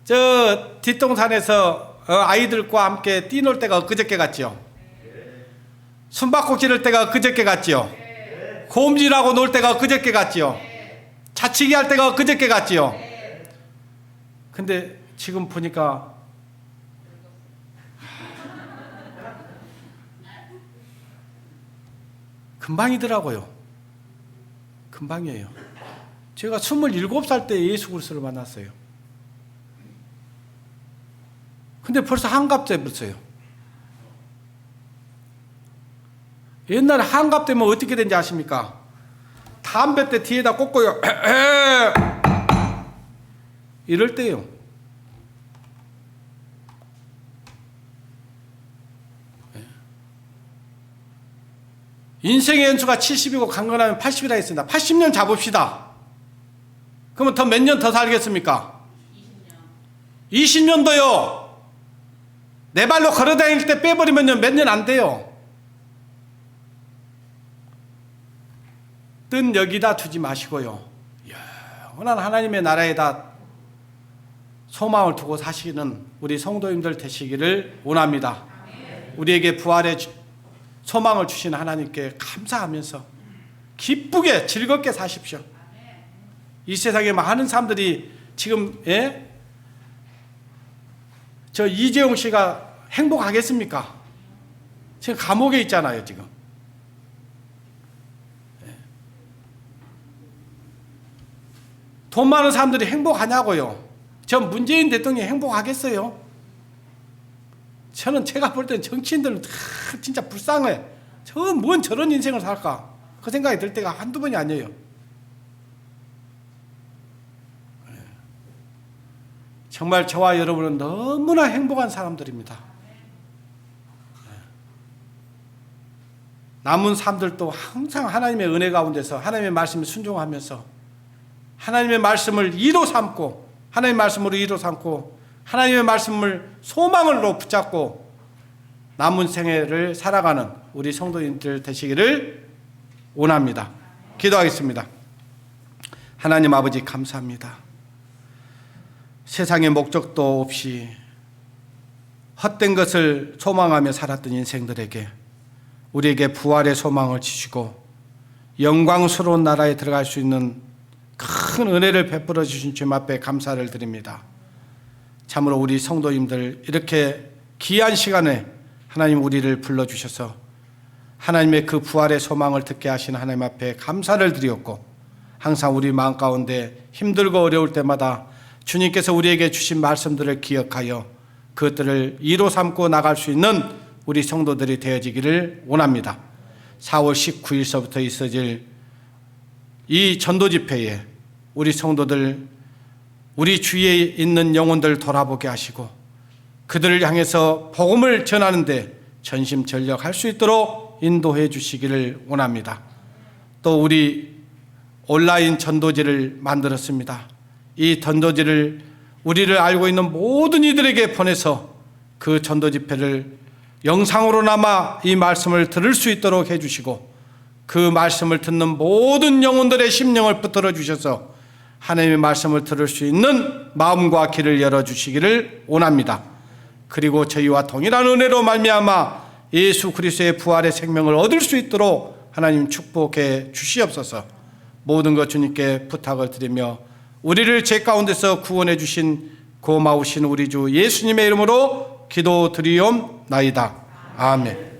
저 뒷동산에서 아이들과 함께 뛰놀 때가 엊그저께 같지요. 숨바꼭질 할 때가 엊그저께 같지요. 곰질하고 놀 때가 엊그저께 같지요. 자치기 할 때가 엊그저께 같지요. 근데 지금 보니까 금방이더라고요. 금방이에요. 제가 27살 때 예수 그리스도를 만났어요. 근데 벌써 한갑돼 버렸어요. 옛날에 한갑되면 어떻게 된지 아십니까? 담배 때 뒤에다 꽂고요. 이럴 때요. 인생의 연수가 70이고 강건하면 80이라 했습니다. 80년 잡읍시다. 그러면 더 몇 년 더 살겠습니까? 20년. 20년도요. 내 발로 걸어다닐 때 빼버리면 몇 년 안 돼요. 뜬 여기다 두지 마시고요. 영원한 하나님의 나라에다 소망을 두고 사시는 우리 성도님들 되시기를 원합니다. 우리에게 부활의 소망을 주신 하나님께 감사하면서 기쁘게 즐겁게 사십시오. 이 세상에 많은 사람들이 지금 저 이재용 씨가 행복하겠습니까? 지금 감옥에 있잖아요. 지금 돈 많은 사람들이 행복하냐고요? 전 문재인 대통령이 행복하겠어요? 저는 제가 볼 때는 정치인들은 진짜 불쌍해. 뭔 저런 인생을 살까? 그 생각이 들 때가 한두 번이 아니에요. 정말 저와 여러분은 너무나 행복한 사람들입니다. 남은 사람들도 항상 하나님의 은혜 가운데서 하나님의 말씀에 순종하면서 하나님의 말씀을 이로 삼고 하나님의 말씀으로 이로 삼고 하나님의 말씀을 소망으로 붙잡고 남은 생애를 살아가는 우리 성도님들 되시기를 원합니다. 기도하겠습니다. 하나님 아버지 감사합니다. 세상에 목적도 없이 헛된 것을 소망하며 살았던 인생들에게 우리에게 부활의 소망을 주시고 영광스러운 나라에 들어갈 수 있는 큰 은혜를 베풀어 주신 주님 앞에 감사를 드립니다. 참으로 우리 성도님들 이렇게 귀한 시간에 하나님 우리를 불러주셔서 하나님의 그 부활의 소망을 듣게 하신 하나님 앞에 감사를 드리었고, 항상 우리 마음 가운데 힘들고 어려울 때마다 주님께서 우리에게 주신 말씀들을 기억하여 그것들을 이로 삼고 나갈 수 있는 우리 성도들이 되어지기를 원합니다. 4월 19일서부터 있어질 이 전도 집회에 우리 성도들, 우리 주위에 있는 영혼들 돌아보게 하시고 그들을 향해서 복음을 전하는데 전심전력할 수 있도록 인도해 주시기를 원합니다. 또 우리 온라인 전도지를 만들었습니다. 이 전도지를 우리를 알고 있는 모든 이들에게 보내서 그 전도 집회를 영상으로나마 이 말씀을 들을 수 있도록 해주시고 그 말씀을 듣는 모든 영혼들의 심령을 붙들어 주셔서 하나님의 말씀을 들을 수 있는 마음과 귀를 열어주시기를 원합니다. 그리고 저희와 동일한 은혜로 말미암아 예수 그리스도의 부활의 생명을 얻을 수 있도록 하나님 축복해 주시옵소서. 모든 것 주님께 부탁을 드리며 우리를 죄 가운데서 구원해 주신 고마우신 우리 주 예수님의 이름으로 기도드리옵나이다. 아멘.